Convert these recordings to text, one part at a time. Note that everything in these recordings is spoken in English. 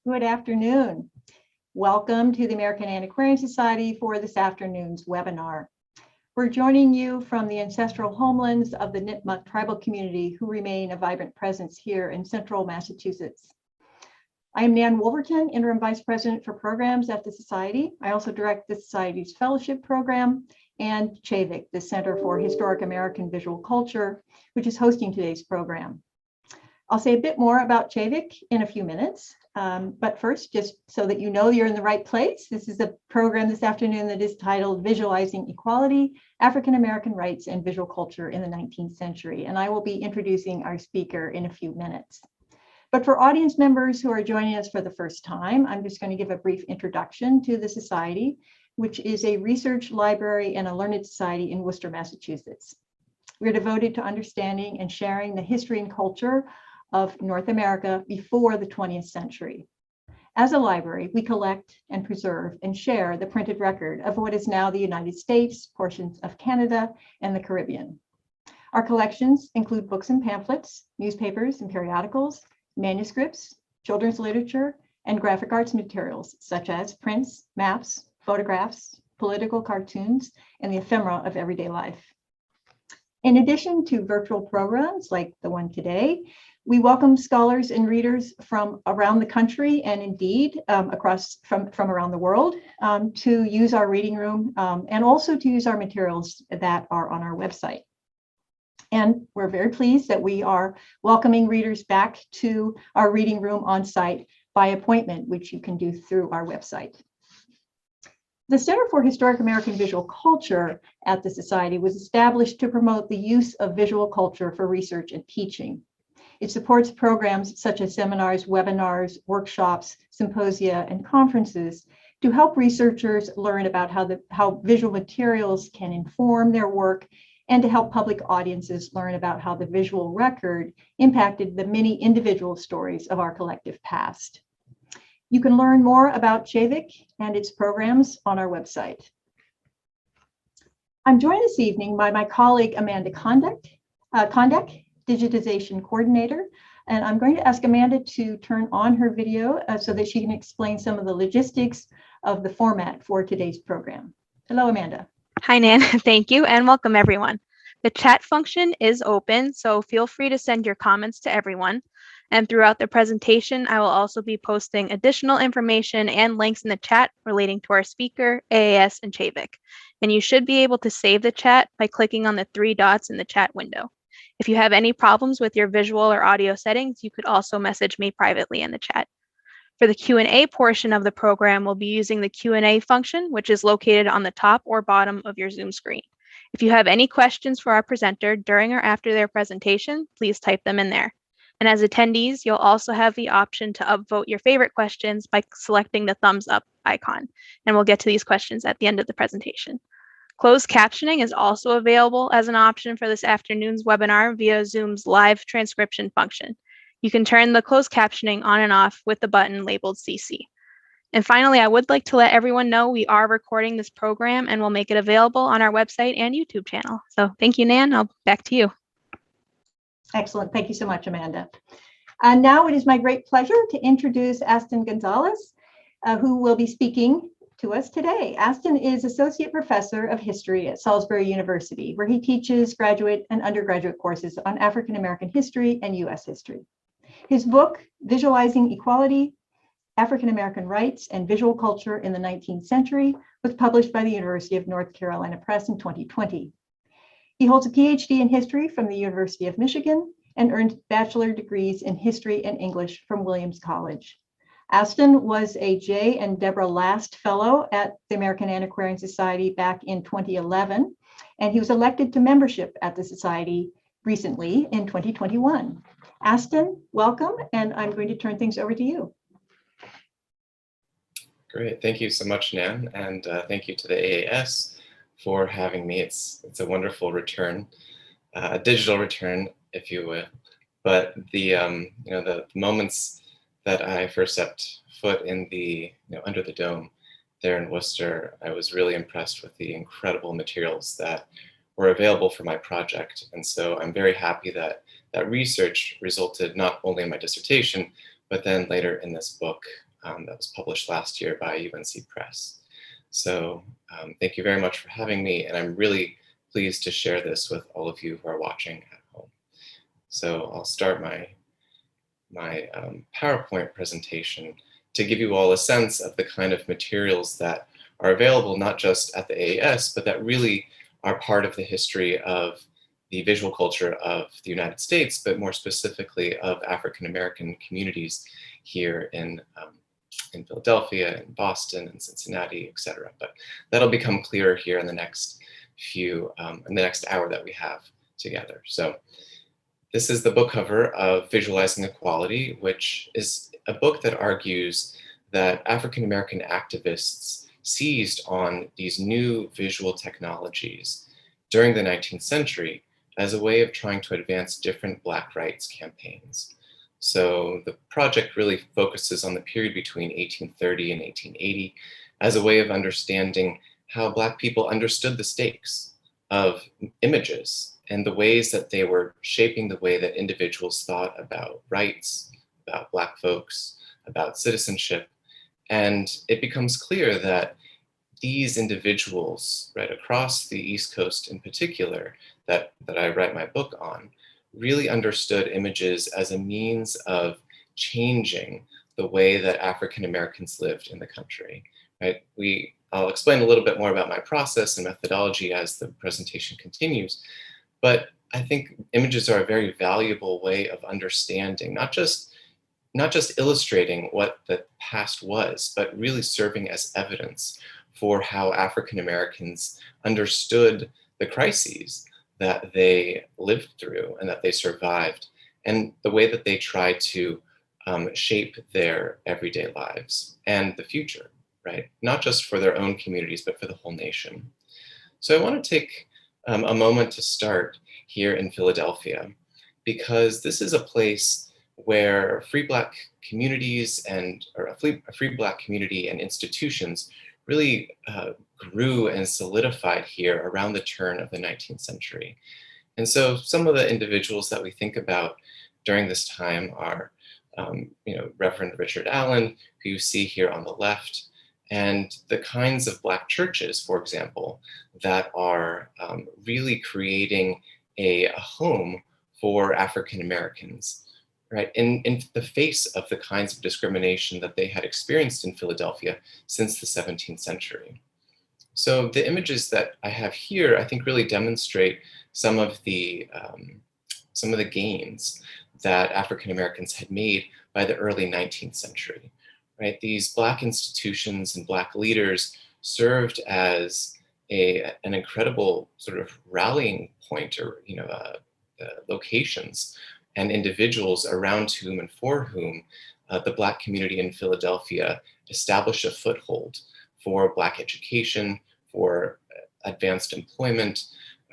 Good afternoon. Welcome to the American Antiquarian Society for this afternoon's webinar. We're joining you from the ancestral homelands of the Nipmuc tribal community who remain a vibrant presence here in central Massachusetts. I am Nan Wolverton, Interim Vice President for Programs at the Society. I also direct the Society's Fellowship Program and CHAVIC, the Center for Historic American Visual Culture, which is hosting today's program. I'll say a bit more about CHAVIC in a few minutes, but first, just so that you know you're in the right place, this is a program this afternoon that is titled Visualizing Equality, African American Rights and Visual Culture in the 19th Century, and I will be introducing our speaker in a few minutes. But for audience members who are joining us for the first time, I'm just going to give a brief introduction to the Society, which is a research library and a learned society in Worcester, Massachusetts. We're devoted to understanding and sharing the history and culture of North America before the 20th century. As a library, we collect and preserve and share the printed record of what is now the United States, portions of Canada, and the Caribbean. Our collections include books and pamphlets, newspapers and periodicals, manuscripts, children's literature, and graphic arts materials, such as prints, maps, photographs, political cartoons, and the ephemera of everyday life. In addition to virtual programs like the one today, we welcome scholars and readers from around the country and indeed from around the world to use our reading room and also to use our materials that are on our website. And we're very pleased that we are welcoming readers back to our reading room on site by appointment, which you can do through our website. The Center for Historic American Visual Culture at the Society was established to promote the use of visual culture for research and teaching. It supports programs such as seminars, webinars, workshops, symposia, and conferences to help researchers learn about how visual materials can inform their work and to help public audiences learn about how the visual record impacted the many individual stories of our collective past. You can learn more about CHAVIC and its programs on our website. I'm joined this evening by my colleague, Amanda Kondek, Digitization Coordinator, and I'm going to ask Amanda to turn on her video so that she can explain some of the logistics of the format for today's program. Hello, Amanda. Hi, Nan. Thank you, and welcome, everyone. The chat function is open, so feel free to send your comments to everyone. And throughout the presentation, I will also be posting additional information and links in the chat relating to our speaker, AAS, and CHAVIC. And you should be able to save the chat by clicking on the 3 dots in the chat window. If you have any problems with your visual or audio settings, you could also message me privately in the chat. For the Q&A portion of the program, we'll be using the Q&A function, which is located on the top or bottom of your Zoom screen. If you have any questions for our presenter during or after their presentation, please type them in there. And as attendees, you'll also have the option to upvote your favorite questions by selecting the thumbs up icon. And we'll get to these questions at the end of the presentation. Closed captioning is also available as an option for this afternoon's webinar via Zoom's live transcription function. You can turn the closed captioning on and off with the button labeled CC. And finally, I would like to let everyone know we are recording this program and we'll make it available on our website and YouTube channel. So thank you, Nan. Back to you. Excellent. Thank you so much, Amanda. And now it is my great pleasure to introduce Aston Gonzalez, who will be speaking to us today. Aston is Associate Professor of History at Salisbury University, where he teaches graduate and undergraduate courses on African American history and U.S. history. His book, Visualizing Equality, African American Rights and Visual Culture in the 19th Century, was published by the University of North Carolina Press in 2020. He holds a PhD in history from the University of Michigan and earned bachelor degrees in history and English from Williams College. Aston was a J. and Deborah Last Fellow at the American Antiquarian Society back in 2011, and he was elected to membership at the Society recently in 2021. Aston, welcome, and I'm going to turn things over to you. Great, thank you so much, Nan, and thank you to the AAS for having me. It's a wonderful return, a digital return, if you will. But the moments that I first stepped foot in the under the dome there in Worcester, I was really impressed with the incredible materials that were available for my project. And so I'm very happy that that research resulted not only in my dissertation, but then later in this book, that was published last year by UNC Press. So thank you very much for having me, and I'm really pleased to share this with all of you who are watching at home. So I'll start my PowerPoint presentation to give you all a sense of the kind of materials that are available not just at the AAS, but that really are part of the history of the visual culture of the United States, but more specifically of African American communities here in Philadelphia, in Boston, and Cincinnati, et cetera. But that'll become clearer here in the next in the next hour that we have together. So this is the book cover of Visualizing Equality, which is a book that argues that African American activists seized on these new visual technologies during the 19th century as a way of trying to advance different Black rights campaigns. So the project really focuses on the period between 1830 and 1880 as a way of understanding how Black people understood the stakes of images and the ways that they were shaping the way that individuals thought about rights, about Black folks, about citizenship. And it becomes clear that these individuals, right across the East Coast in particular, that I write my book on, really understood images as a means of changing the way that African Americans lived in the country. Right? I'll explain a little bit more about my process and methodology as the presentation continues, but I think images are a very valuable way of understanding, not just illustrating what the past was, but really serving as evidence for how African Americans understood the crises that they lived through and that they survived, and the way that they tried to shape their everyday lives and the future, right? Not just for their own communities, but for the whole nation. So I want to take a moment to start here in Philadelphia, because this is a place where free Black communities or a free Black community and institutions really grew and solidified here around the turn of the 19th century. And so some of the individuals that we think about during this time are Reverend Richard Allen, who you see here on the left, and the kinds of Black churches, for example, that are really creating a home for African Americans, right, in the face of the kinds of discrimination that they had experienced in Philadelphia since the 17th century. So the images that I have here, I think, really demonstrate some of the gains that African Americans had made by the early 19th century, right? These Black institutions and Black leaders served as an incredible sort of rallying point, or locations and individuals around whom and for whom the Black community in Philadelphia established a foothold for Black education, for advanced employment,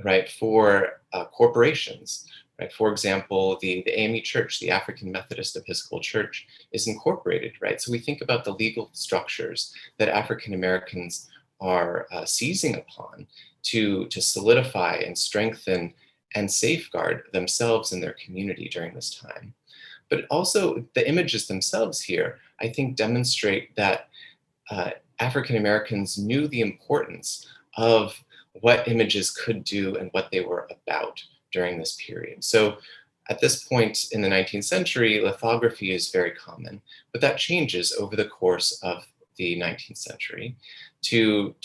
right, for corporations, right? For example, the AME Church, the African Methodist Episcopal Church, is incorporated, right? So we think about the legal structures that African Americans are seizing upon to solidify and strengthen and safeguard themselves and their community during this time. But also the images themselves here, I think, demonstrate that African Americans knew the importance of what images could do and what they were about during this period. So at this point in the 19th century, lithography is very common, but that changes over the course of the 19th century to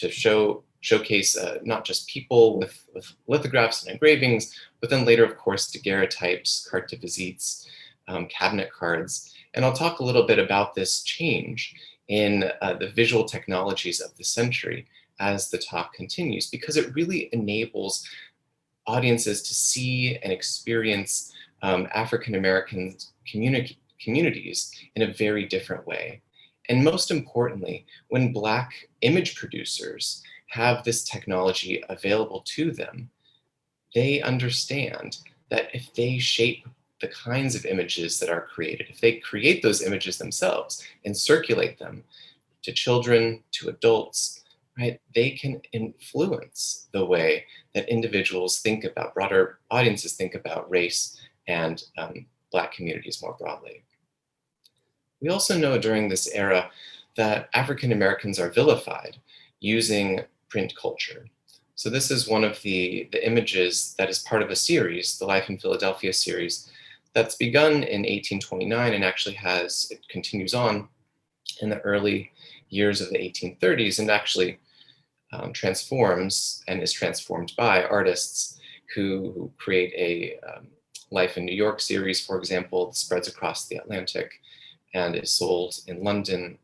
showcase not just people with lithographs and engravings, but then later, of course, daguerreotypes, cartes-de-visites, cabinet cards. And I'll talk a little bit about this change in the visual technologies of the century as the talk continues, because it really enables audiences to see and experience African American communities in a very different way. And most importantly, when Black image producers have this technology available to them, they understand that if they shape the kinds of images that are created, if they create those images themselves and circulate them to children, to adults, right, they can influence the way that individuals think about, broader audiences think about race and Black communities more broadly. We also know during this era that African Americans are vilified using print culture. So this is one of the images that is part of a series, the Life in Philadelphia series, that's begun in 1829 and actually it continues on in the early years of the 1830s, and actually transforms and is transformed by artists who create a Life in New York series, for example, that spreads across the Atlantic and is sold in London.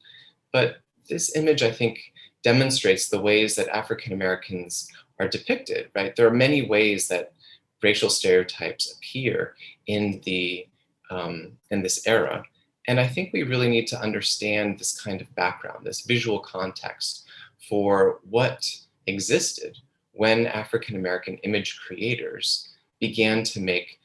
But this image, I think, demonstrates the ways that African Americans are depicted, right? There are many ways that racial stereotypes appear in this era. And I think we really need to understand this kind of background, this visual context for what existed when African American image creators began to make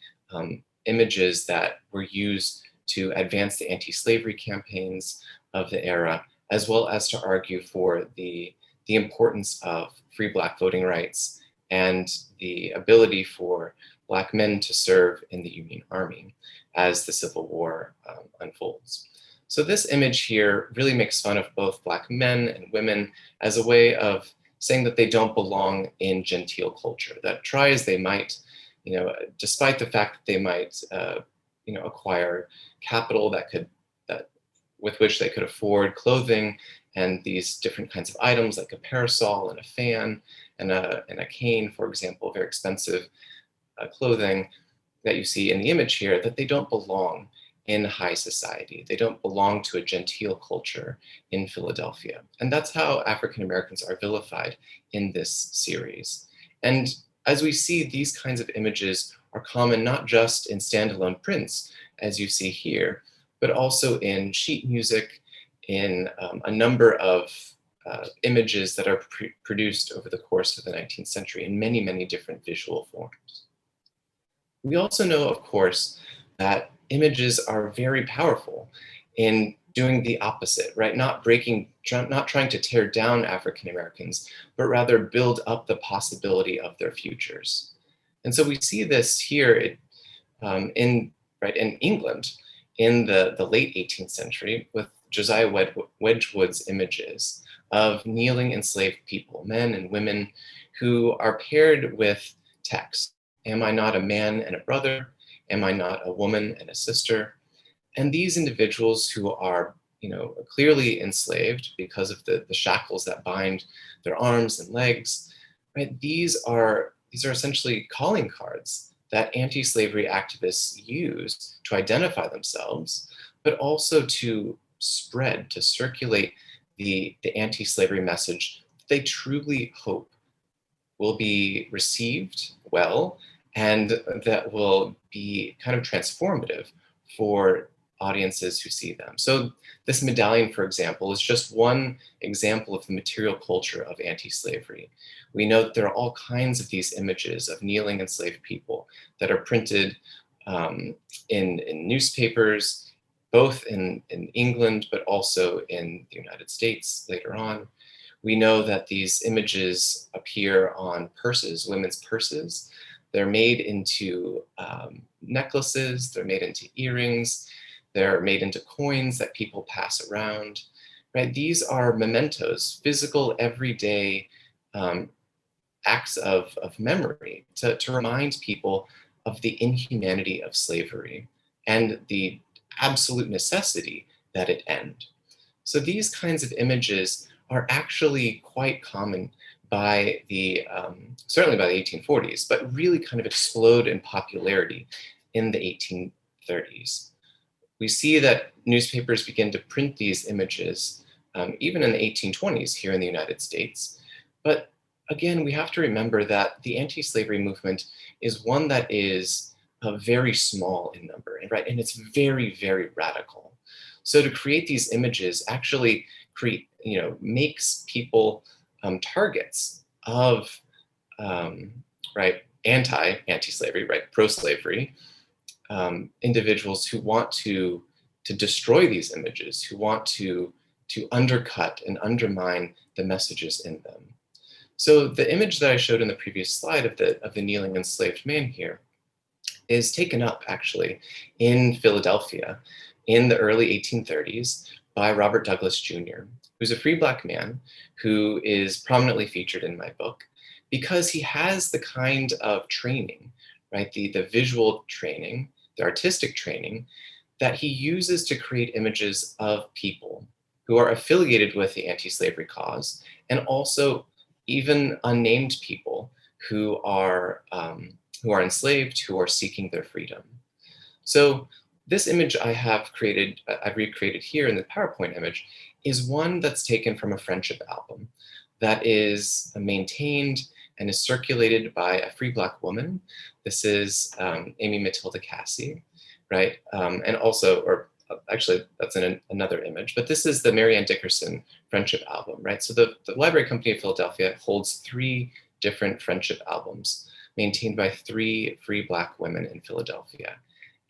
images that were used to advance the anti-slavery campaigns of the era, as well as to argue for the importance of free Black voting rights and the ability for Black men to serve in the Union Army as the Civil War unfolds. So this image here really makes fun of both Black men and women as a way of saying that they don't belong in genteel culture, that try as they might, despite the fact that they might, acquire capital with which they could afford clothing and these different kinds of items like a parasol and a fan and a cane, for example, very expensive clothing that you see in the image here, that they don't belong in high society. They don't belong to a genteel culture in Philadelphia. And that's how African Americans are vilified in this series. And as we see, these kinds of images are common not just in standalone prints, as you see here, but also in sheet music, in a number of images that are produced over the course of the 19th century in many, many different visual forms. We also know, of course, that images are very powerful in doing the opposite, right? Not trying to tear down African Americans, but rather build up the possibility of their futures. And so we see this here in England in the late 18th century with Josiah Wedgwood's images of kneeling enslaved people, men and women, who are paired with text. Am I not a man and a brother? Am I not a woman and a sister? And these individuals who are, clearly enslaved because of the shackles that bind their arms and legs, right? These are essentially calling cards that anti-slavery activists use to identify themselves, but also to circulate the anti-slavery message that they truly hope will be received well and that will be kind of transformative for audiences who see them. So this medallion, for example, is just one example of the material culture of anti-slavery. We know that there are all kinds of these images of kneeling enslaved people that are printed in newspapers, both in England, but also in the United States later on. We know that these images appear on purses, women's purses. They're made into necklaces, they're made into earrings, they're made into coins that people pass around, right? These are mementos, physical, everyday acts of memory to remind people of the inhumanity of slavery and the absolute necessity that it end. So these kinds of images are actually quite common by certainly by the 1840s, but really kind of explode in popularity in the 1830s. We see that newspapers begin to print these images even in the 1820s here in the United States. But again, we have to remember that the anti-slavery movement is one that is very small in number, right? And it's very, very radical. So to create these images actually makes people targets of anti-slavery, right, pro-slavery individuals who want to destroy these images, who want to undercut and undermine the messages in them. So the image that I showed in the previous slide of the kneeling enslaved man here is taken up actually in Philadelphia in the early 1830s by Robert Douglas Jr., who's a free Black man who is prominently featured in my book because he has the kind of training, right, the visual training, the artistic training that he uses to create images of people who are affiliated with the anti-slavery cause, and also even unnamed people who are enslaved, who are seeking their freedom. So this image I've recreated here in the PowerPoint image is one that's taken from a friendship album that is maintained and is circulated by a free Black woman. This is Amy Matilda Cassie, right? And also, or actually that's in another image, but this is the Mary Ann Dickerson friendship album, right? So the Library Company of Philadelphia holds 3 different friendship albums maintained by 3 free Black women in Philadelphia.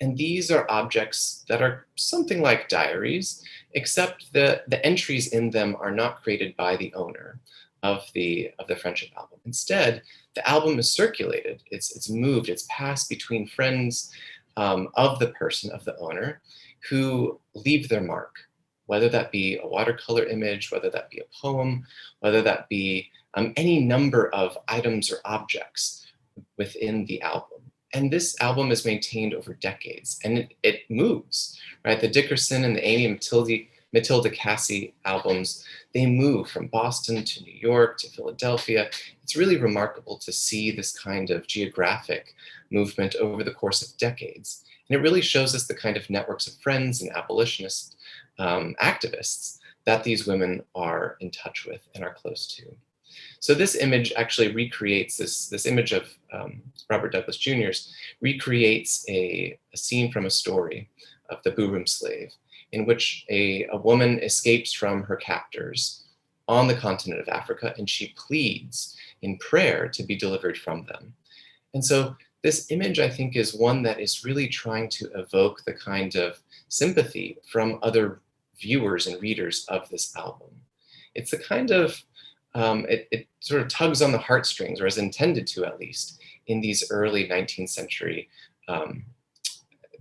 And these are objects that are something like diaries, except the entries in them are not created by the owner of the friendship album. Instead, the album is circulated, it's moved, it's passed between friends of the person, of the owner, who leave their mark, whether that be a watercolor image, whether that be a poem, whether that be any number of items or objects within the album. And this album is maintained over decades, and it moves, right? The Dickerson and the Amy and Matilda Cassie albums, they move from Boston to New York to Philadelphia. It's really remarkable to see this kind of geographic movement over the course of decades. And it really shows us the kind of networks of friends and abolitionist activists that these women are in touch with and are close to. So this image actually recreates this image of Robert Douglas Jr.'s, recreates a scene from a story of the Boo-Room Slave, in which a woman escapes from her captors on the continent of Africa, and she pleads in prayer to be delivered from them. And so this image, I think, is one that is really trying to evoke the kind of sympathy from other viewers and readers of this album. It's the kind of, it sort of tugs on the heartstrings, or is intended to at least, in these early 19th century,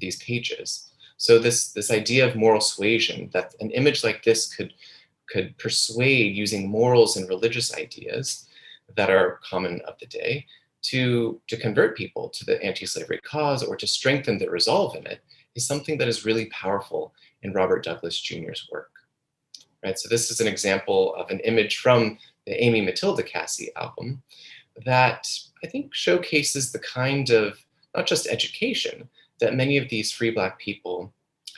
these pages. So this idea of moral suasion, that an image like this could persuade using morals and religious ideas that are common of the day to convert people to the anti-slavery cause or to strengthen their resolve in it, is something that is really powerful in Robert Douglas Jr.'s work. Right, so this is an example of an image from the Amy Matilda Cassie album that I think showcases the kind of, not just education, that many of these free Black people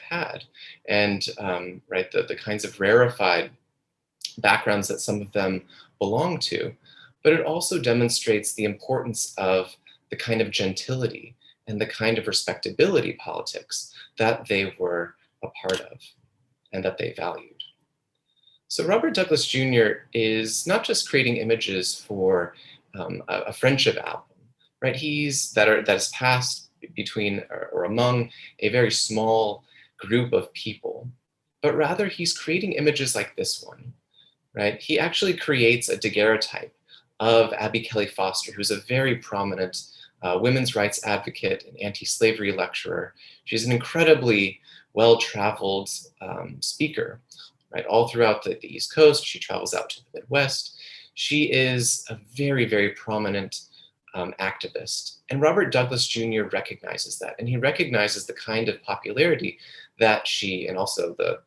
had, and right, the kinds of rarefied backgrounds that some of them belong to, but it also demonstrates the importance of the kind of gentility and the kind of respectability politics that they were a part of and that they valued. So Robert Douglas Jr. is not just creating images for a friendship album, right? That is passed between or among a very small group of people, but rather he's creating images like this one, right? He actually creates a daguerreotype of Abby Kelly Foster, who's a very prominent women's rights advocate and anti-slavery lecturer. She's an incredibly well-traveled speaker, right? All throughout the East Coast. She travels out to the Midwest. She is a very, very prominent activist. And Robert Douglas Jr. recognizes that. And he recognizes the kind of popularity that she, and also the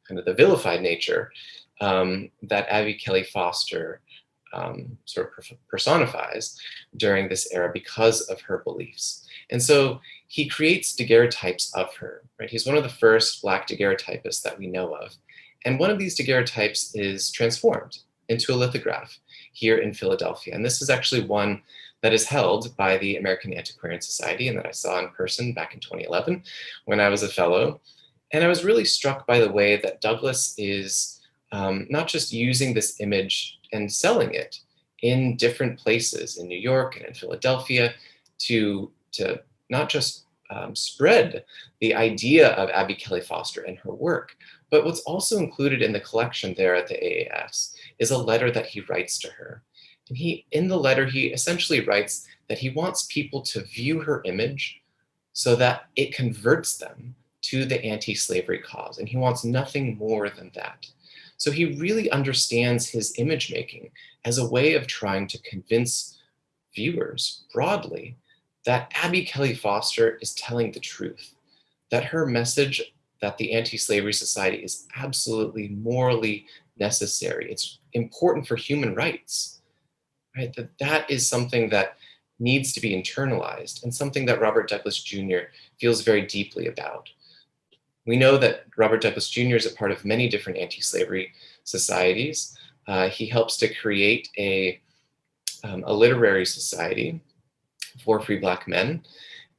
kind of the vilified nature that Abby Kelly Foster sort of personifies during this era because of her beliefs. And so he creates daguerreotypes of her, right? He's one of the first Black daguerreotypists that we know of. And one of these daguerreotypes is transformed into a lithograph here in Philadelphia. And this is actually one that is held by the American Antiquarian Society and that I saw in person back in 2011 when I was a fellow. And I was really struck by the way that Douglas is not just using this image and selling it in different places in New York and in Philadelphia to not just spread the idea of Abby Kelly Foster and her work, but what's also included in the collection there at the AAS is a letter that he writes to her. And in the letter, he essentially writes that he wants people to view her image so that it converts them to the anti-slavery cause, and he wants nothing more than that. So he really understands his image making as a way of trying to convince viewers broadly that Abby Kelly Foster is telling the truth, that her message that the Anti-Slavery Society is absolutely morally necessary. It's important for human rights, right? That is something that needs to be internalized and something that Robert Douglas Jr. feels very deeply about. We know that Robert Douglas Jr. is a part of many different anti-slavery societies. He helps to create a literary society for free Black men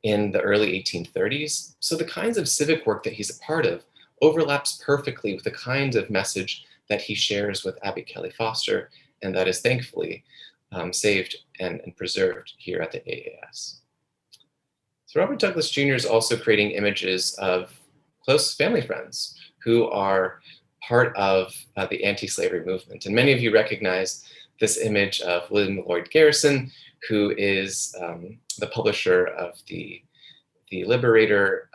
in the early 1830s. So the kinds of civic work that he's a part of overlaps perfectly with the kind of message that he shares with Abby Kelly Foster, and that is thankfully saved and preserved here at the AAS. So Robert Douglas Jr. is also creating images of close family friends who are part of the anti-slavery movement. And many of you recognize this image of William Lloyd Garrison, who is the publisher of the Liberator,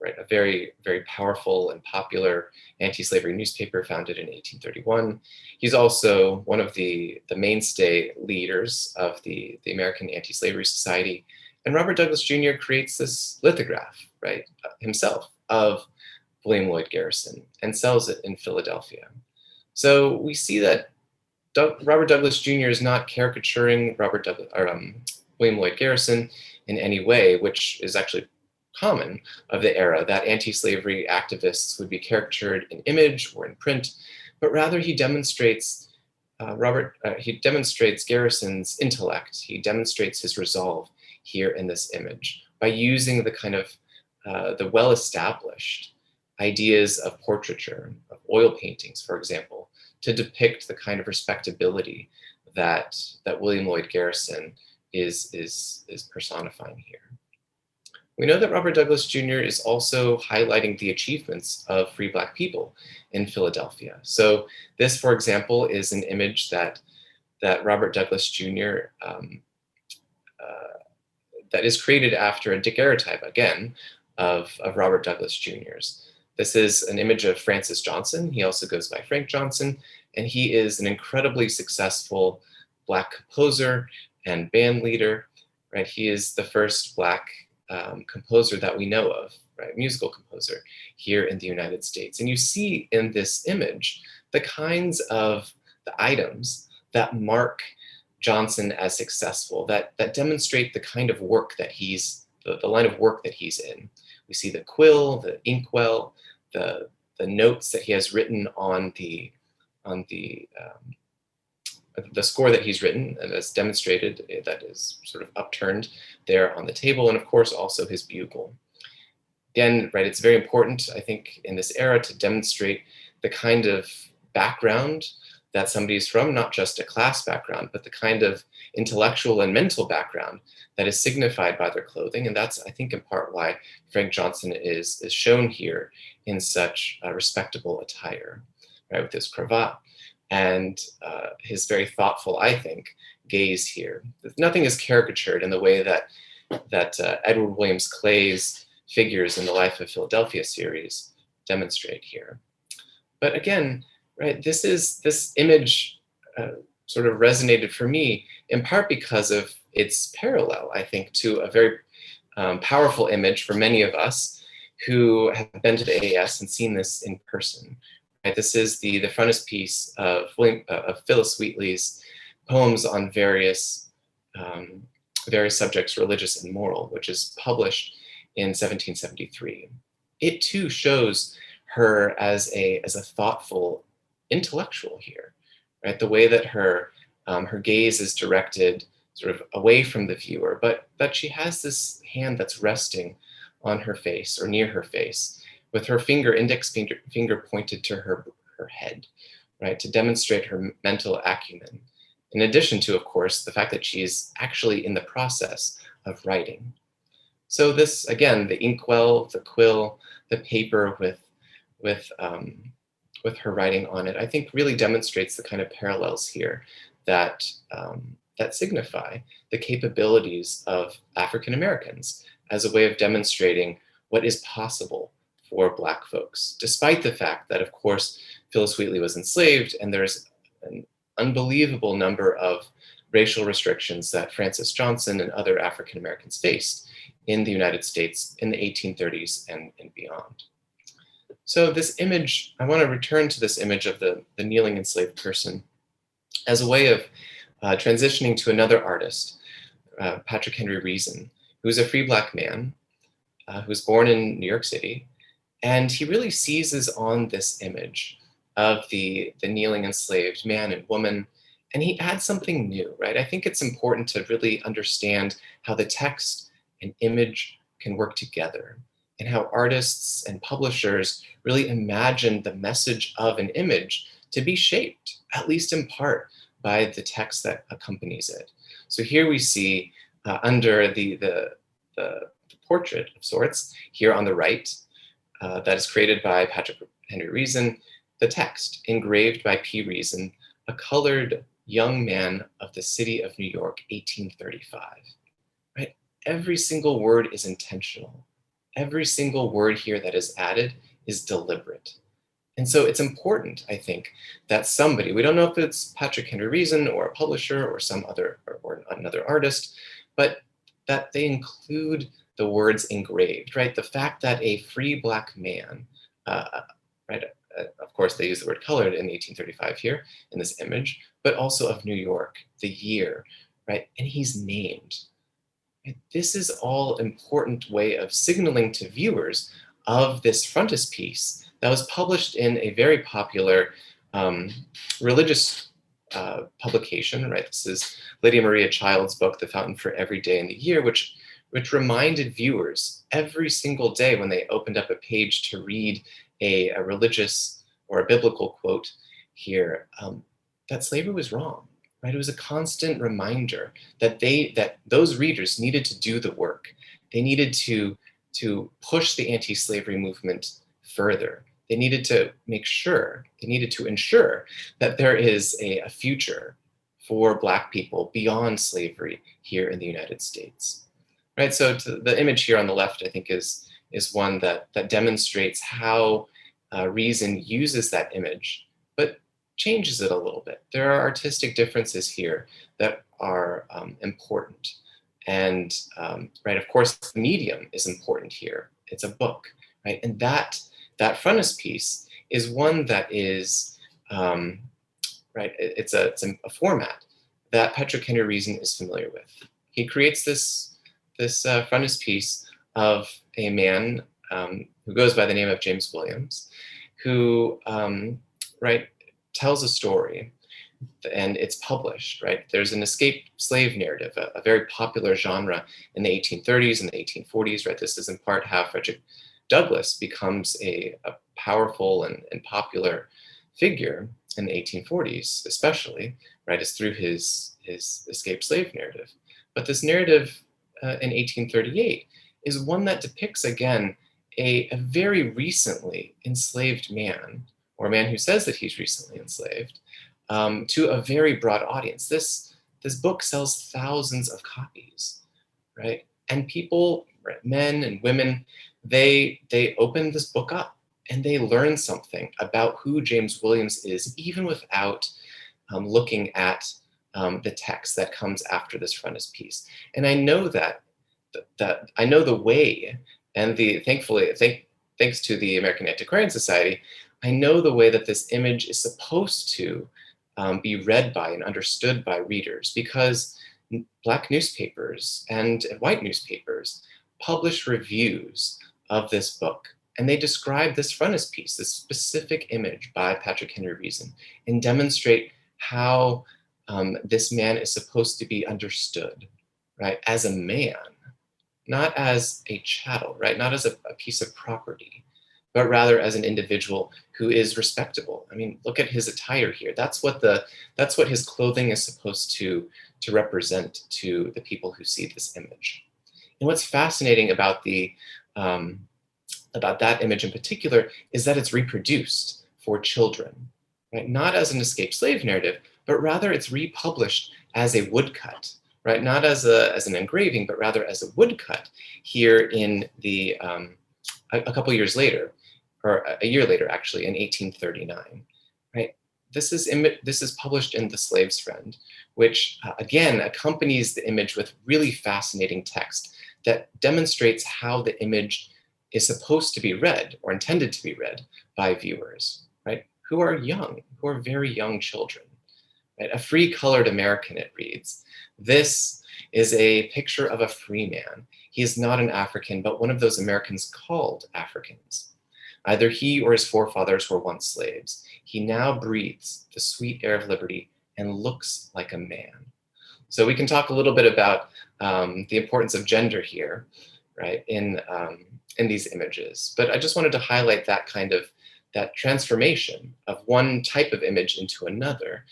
right, a very, very powerful and popular anti-slavery newspaper founded in 1831. He's also one of the mainstay leaders of the American Anti-Slavery Society. And Robert Douglas Jr. creates this lithograph, right, himself of William Lloyd Garrison and sells it in Philadelphia. So we see that Robert Douglas Jr. is not caricaturing William Lloyd Garrison in any way, which is actually common of the era, that anti-slavery activists would be caricatured in image or in print, but rather he demonstrates Garrison's intellect. He demonstrates his resolve here in this image by using the kind of the well-established ideas of portraiture, of oil paintings, for example, to depict the kind of respectability that William Lloyd Garrison is personifying here. We know that Robert Douglas Jr. is also highlighting the achievements of free Black people in Philadelphia. So this, for example, is an image that Robert Douglas Jr. That is created after a daguerreotype, again, of Robert Douglas Jr.'s. This is an image of Francis Johnson. He also goes by Frank Johnson, and he is an incredibly successful Black composer and band leader, right? He is the first Black composer that we know of, right? Musical composer here in the United States. And you see in this image the kinds of the items that mark Johnson as successful, that demonstrate the kind of work that he's, the line of work that he's in. We see the quill, the inkwell, the notes that he has written on the score that he's written, and as demonstrated, that is sort of upturned there on the table, and of course also his bugle. Again, right, it's very important, I think, in this era to demonstrate the kind of background that somebody is from, not just a class background, but the kind of intellectual and mental background that is signified by their clothing. And that's, I think, in part why Frank Johnson is shown here in such a respectable attire, right, with his cravat and his very thoughtful, I think, gaze here. Nothing is caricatured in the way that Edward Williams Clay's figures in the Life of Philadelphia series demonstrate here. But again, right, this image sort of resonated for me in part because of its parallel, I think, to a very powerful image for many of us who have been to the AAS and seen this in person. Right, this is the frontispiece of Phyllis Wheatley's poems on various subjects, religious and moral, which is published in 1773. It too shows her as a thoughtful intellectual here, right? The way that her gaze is directed sort of away from the viewer, but that she has this hand that's resting on her face or near her face, with her index finger pointed to her head, right, to demonstrate her mental acumen. In addition to, of course, the fact that she's actually in the process of writing. So this, again, the inkwell, the quill, the paper with her writing on it, I think really demonstrates the kind of parallels here that signify the capabilities of African Americans as a way of demonstrating what is possible for Black folks, despite the fact that, of course, Phyllis Wheatley was enslaved, and there's an unbelievable number of racial restrictions that Francis Johnson and other African Americans faced in the United States in the 1830s and beyond. So this image, I want to return to this image of the kneeling enslaved person as a way of transitioning to another artist, Patrick Henry Reason, who's a free Black man who was born in New York City. And he really seizes on this image of the kneeling enslaved man and woman, and he adds something new, right? I think it's important to really understand how the text and image can work together, and how artists and publishers really imagine the message of an image to be shaped, at least in part, by the text that accompanies it. So here we see under the portrait of sorts, here on the right, that is created by Patrick Henry Reason, the text engraved by P. Reason, a colored young man of the city of New York, 1835. Right? Every single word is intentional. Every single word here that is added is deliberate. And so it's important, I think, that somebody, we don't know if it's Patrick Henry Reason or a publisher or some other, or another artist, but that they include the words engraved, right? The fact that a free Black man, right? Of course, they use the word colored in 1835 here in this image, but also of New York, the year, right? And he's named. And this is all important way of signaling to viewers of this frontispiece that was published in a very popular religious publication, right? This is Lydia Maria Child's book, The Fountain for Every Day in the Year, which reminded viewers every single day when they opened up a page to read a religious or a biblical quote here, that slavery was wrong, right? It was a constant reminder that those readers needed to do the work. They needed to push the anti-slavery movement further. They needed to ensure that there is a future for Black people beyond slavery here in the United States. Right, so the image here on the left, I think, is one that demonstrates how Reason uses that image, but changes it a little bit. There are artistic differences here that are important. And right, of course, the medium is important here. It's a book, right? And that frontispiece is one that is, right, it's a format that Patrick Henry Reason is familiar with. He creates this frontispiece of a man who goes by the name of James Williams, who right, tells a story, and it's published, right? There's an escaped slave narrative, a very popular genre in the 1830s and the 1840s, right? This is in part how Frederick Douglass becomes a powerful and popular figure in the 1840s, especially, right? Is through his escaped slave narrative. But this narrative in 1838 is one that depicts, again, a very recently enslaved man, or a man who says that he's recently enslaved, to a very broad audience. This book sells thousands of copies, right? And people, right, men and women, they open this book up and they learn something about who James Williams is, even without looking at the text that comes after this frontispiece. And I know that I know the way, and thankfully, thanks to the American Antiquarian Society, I know the way that this image is supposed to be read by and understood by readers, because Black newspapers and white newspapers publish reviews of this book, and they describe this frontispiece, this specific image by Patrick Henry Reason, and demonstrate how this man is supposed to be understood, right, as a man, not as a chattel, right, not as a piece of property, but rather as an individual who is respectable. I mean, look at his attire here. That's what his clothing is supposed to represent to the people who see this image. And what's fascinating about that image in particular is that it's reproduced for children, right? Not as an escaped slave narrative, but rather it's republished as a woodcut, right? Not as an engraving, but rather as a woodcut here in a couple years later, or a year later actually, in 1839, right? This is published in The Slave's Friend, which again accompanies the image with really fascinating text that demonstrates how the image is supposed to be read or intended to be read by viewers, right? Who are young, who are very young children, right? A free colored American, it reads. This is a picture of a free man. He is not an African, but one of those Americans called Africans. Either he or his forefathers were once slaves. He now breathes the sweet air of liberty and looks like a man. So we can talk a little bit about the importance of gender here, right, in these images. But I just wanted to highlight that transformation of one type of image into another,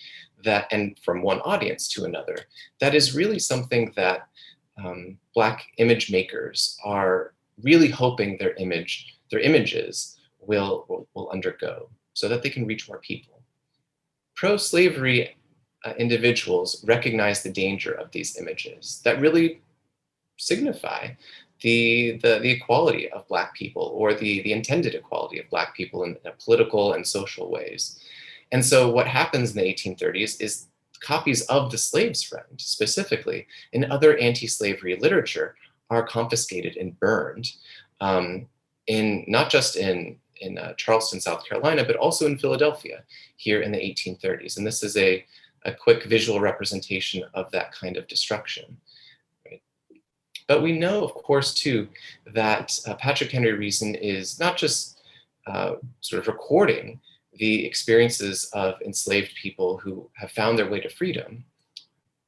and from one audience to another, that is really something that Black image makers are really hoping their images will undergo, so that they can reach more people. Pro-slavery individuals recognize the danger of these images that really signify the equality of Black people, or the intended equality of Black people in political and social ways. And so what happens in the 1830s is copies of The Slave's Friend, specifically, and other anti-slavery literature are confiscated and burned, not just in Charleston, South Carolina, but also in Philadelphia here in the 1830s. And this is a quick visual representation of that kind of destruction. Right? But we know, of course, too, that Patrick Henry Reason is not just sort of recording the experiences of enslaved people who have found their way to freedom,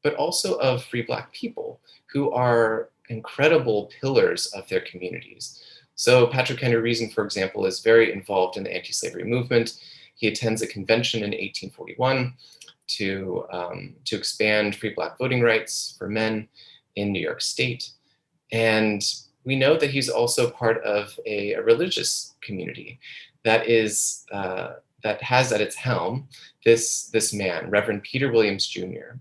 but also of free Black people who are incredible pillars of their communities. So Patrick Henry Reason, for example, is very involved in the anti-slavery movement. He attends a convention in 1841 to expand free Black voting rights for men in New York State. And we know that he's also part of a religious community that has at its helm this man, Reverend Peter Williams Jr.,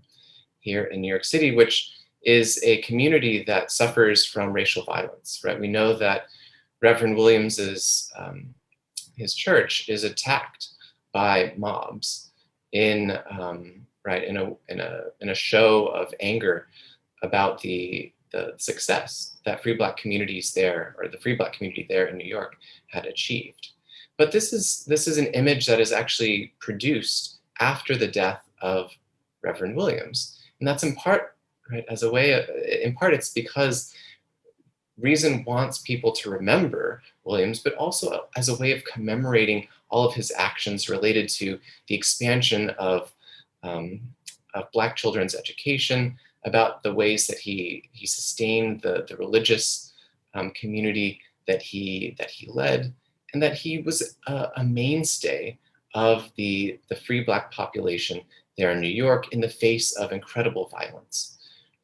here in New York City, which is a community that suffers from racial violence, right? We know that Reverend Williams's his church is attacked by mobs in a show of anger about the success that free Black communities there, or the free Black community there in New York, had achieved. But this is an image that is actually produced after the death of Reverend Williams, and that's in part, right, it's because Reason wants people to remember Williams, but also as a way of commemorating all of his actions related to the expansion of Black children's education, about the ways that he sustained the religious community that he led, and that he was a mainstay of the free Black population there in New York in the face of incredible violence.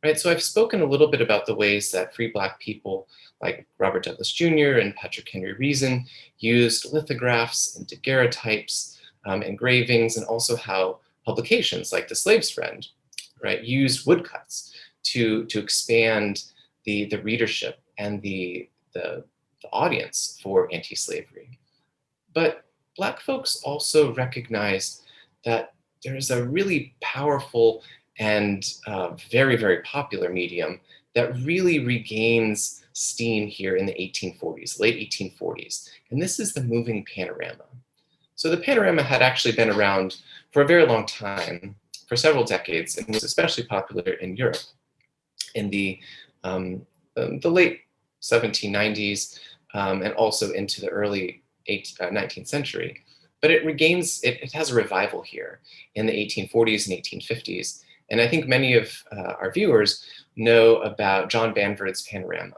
Right, so I've spoken a little bit about the ways that free Black people like Robert Douglas Jr. and Patrick Henry Reason used lithographs and daguerreotypes, engravings, and also how publications like The Slave's Friend, right, used woodcuts to expand the readership and the audience for anti-slavery. But Black folks also recognized that there is a really powerful and very, very popular medium that really regains steam here in the 1840s, late 1840s. And this is the moving panorama. So the panorama had actually been around for a very long time, for several decades, and was especially popular in Europe in the late 1790s and also into the early 19th century. But it has a revival here in the 1840s and 1850s. And I think many of our viewers know about John Banford's panorama,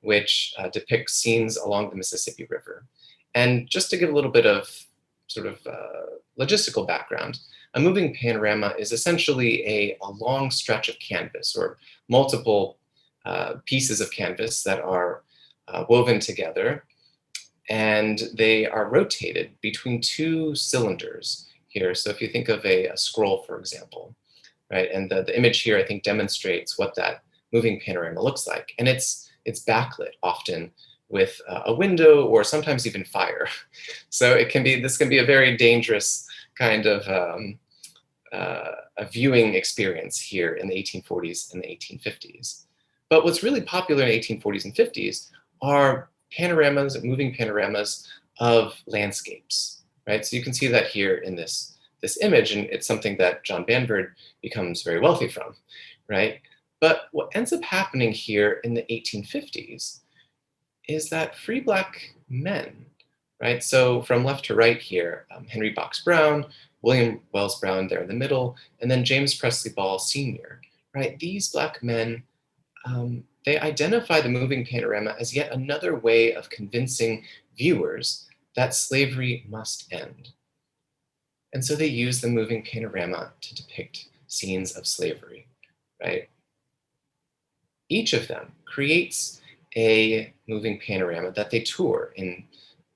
which depicts scenes along the Mississippi River. And just to give a little bit of sort of logistical background, a moving panorama is essentially a long stretch of canvas, or multiple pieces of canvas that are woven together, and they are rotated between two cylinders here. So if you think of a scroll, for example, right? And the image here, I think, demonstrates what that moving panorama looks like. And it's backlit often with a window or sometimes even fire. So this can be a very dangerous kind of a viewing experience here in the 1840s and the 1850s. But what's really popular in the 1840s and 50s are panoramas, moving panoramas of landscapes, right? So you can see that here in this image, and it's something that John Banvard becomes very wealthy from, right? But what ends up happening here in the 1850s is that free Black men, right? So from left to right here, Henry Box Brown, William Wells Brown there in the middle, and then James Presley Ball Sr., right? These Black men, they identify the moving panorama as yet another way of convincing viewers that slavery must end. And so they use the moving panorama to depict scenes of slavery, right? Each of them creates a moving panorama that they tour in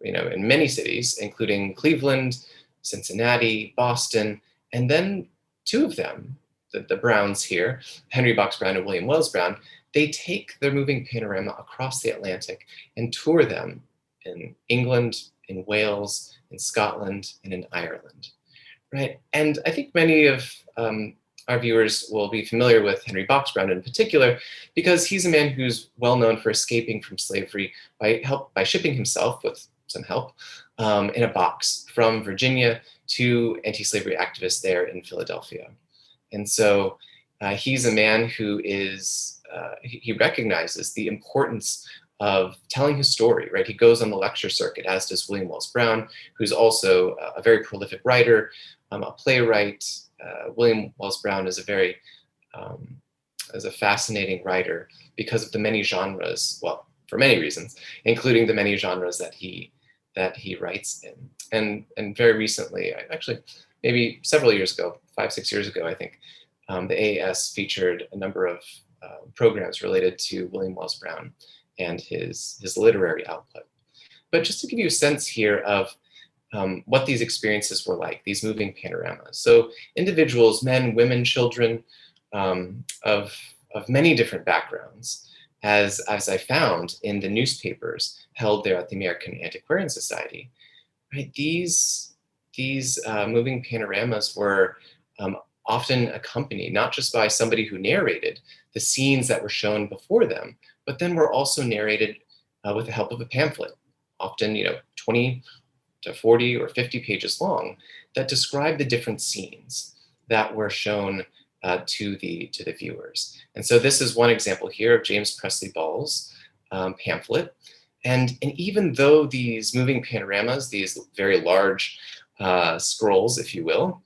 many cities, including Cleveland, Cincinnati, Boston, and then two of them, the Browns here, Henry Box Brown and William Wells Brown, they take their moving panorama across the Atlantic and tour them in England, in Wales, in Scotland, and in Ireland, right? And I think many of our viewers will be familiar with Henry Box Brown in particular, because he's a man who's well known for escaping from slavery by shipping himself with some help in a box from Virginia to anti-slavery activists there in Philadelphia. And so he's a man who he recognizes the importance of telling his story, right? He goes on the lecture circuit, as does William Wells Brown, who's also a very prolific writer, a playwright. William Wells Brown is a fascinating writer because of the many genres, well, for many reasons, including the many genres that he writes in. And very recently, actually, maybe several years ago, 5-6 years ago, I think, the AAS featured a number of programs related to William Wells Brown and his literary output. But just to give you a sense here of what these experiences were like, these moving panoramas. So individuals, men, women, children, of many different backgrounds, as I found in the newspapers held there at the American Antiquarian Society, right? These moving panoramas were often accompanied not just by somebody who narrated the scenes that were shown before them, but then were also narrated with the help of a pamphlet, often 20 to 40 or 50 pages long, that describe the different scenes that were shown to the viewers. And so this is one example here of James Presley Ball's pamphlet. And even though these moving panoramas, these very large scrolls, if you will,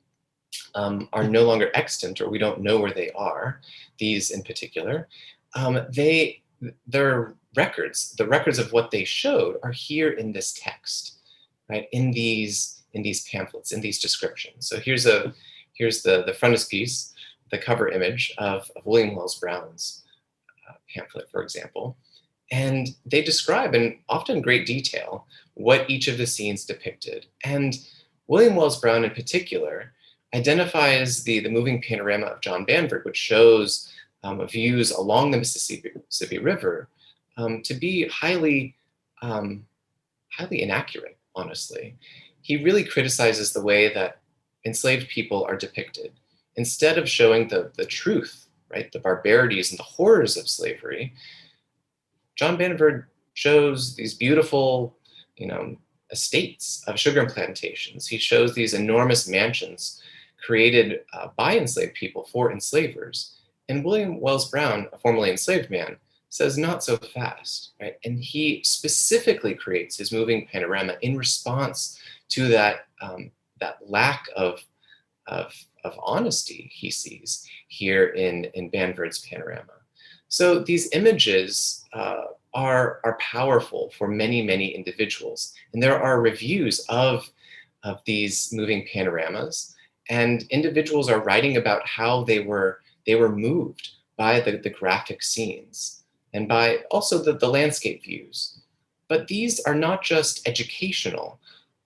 are no longer extant, or we don't know where they are, these in particular, their records, the records of what they showed, are here in this text, right? In these pamphlets, in these descriptions. So here's the frontispiece, the cover image of William Wells Brown's pamphlet, for example. And they describe in often great detail what each of the scenes depicted. And William Wells Brown in particular identifies the moving panorama of John Banvard, which shows views along the Mississippi River, to be highly inaccurate, honestly. He really criticizes the way that enslaved people are depicted. Instead of showing the truth, right, the barbarities and the horrors of slavery, John Banvard shows these beautiful, estates of sugar plantations. He shows these enormous mansions created by enslaved people for enslavers. And William Wells Brown, a formerly enslaved man, says not so fast, right? And he specifically creates his moving panorama in response to that lack of honesty he sees here in Banvard's panorama. So these images are powerful for many, many individuals. And there are reviews of these moving panoramas, and individuals are writing about how they were moved by the graphic scenes and by also the landscape views. But these are not just educational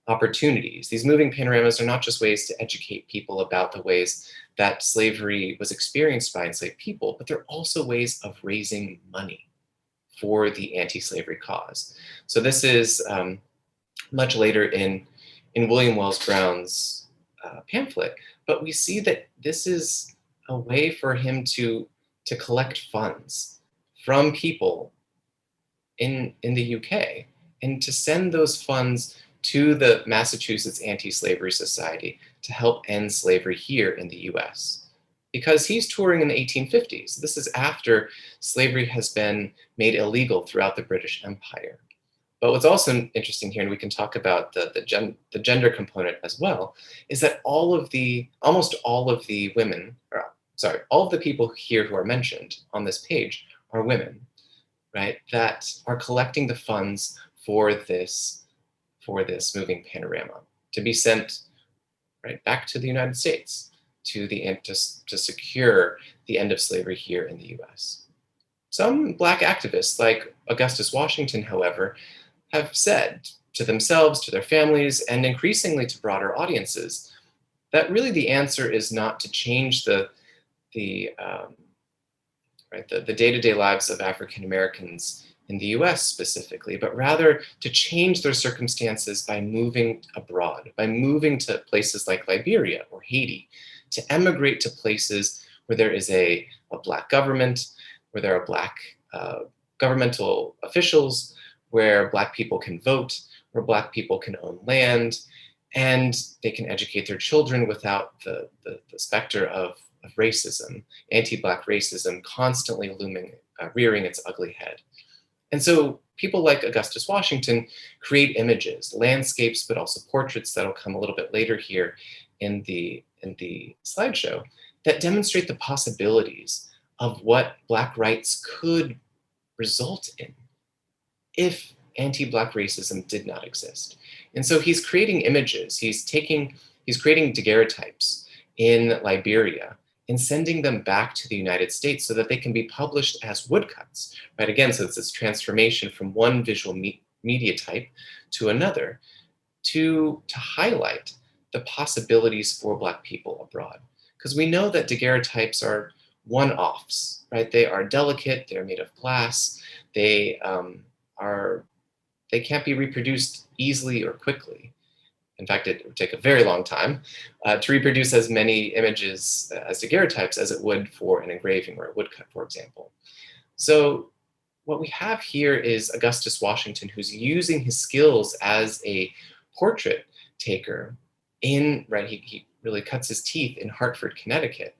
opportunities. These moving panoramas are not just ways to educate people about the ways that slavery was experienced by enslaved people, but they're also ways of raising money for the anti-slavery cause. So this is much later in William Wells Brown's pamphlet, but we see that this is a way for him to collect funds from people in the UK and to send those funds to the Massachusetts Anti-Slavery Society to help end slavery here in the US. Because he's touring in the 1850s. This is after slavery has been made illegal throughout the British Empire. But what's also interesting here, and we can talk about the gender component as well, is that almost all of the women, all of the people here who are mentioned on this page are women, right? That are collecting the funds for this moving panorama to be sent right back to the United States to secure the end of slavery here in the US. Some Black activists like Augustus Washington, however, have said to themselves, to their families, and increasingly to broader audiences, that really the answer is not to change the day-to-day lives of African Americans in the US specifically, but rather to change their circumstances by moving abroad, by moving to places like Liberia or Haiti, to emigrate to places where there is a Black government, where there are Black governmental officials, where Black people can vote, where Black people can own land, and they can educate their children without the specter of racism, anti-Black racism constantly rearing its ugly head. And so people like Augustus Washington create images, landscapes, but also portraits that'll come a little bit later here in the slideshow that demonstrate the possibilities of what Black rights could result in if anti-Black racism did not exist. And so he's creating images, he's creating daguerreotypes in Liberia and sending them back to the United States so that they can be published as woodcuts, right? Again, so it's this transformation from one visual media type to another to highlight the possibilities for Black people abroad. Because we know that daguerreotypes are one-offs, right? They are delicate, they're made of glass, they can't be reproduced easily or quickly. In fact, it would take a very long time to reproduce as many images as daguerreotypes as it would for an engraving or a woodcut, for example. So what we have here is Augustus Washington, who's using his skills as a portrait taker he really cuts his teeth in Hartford, Connecticut,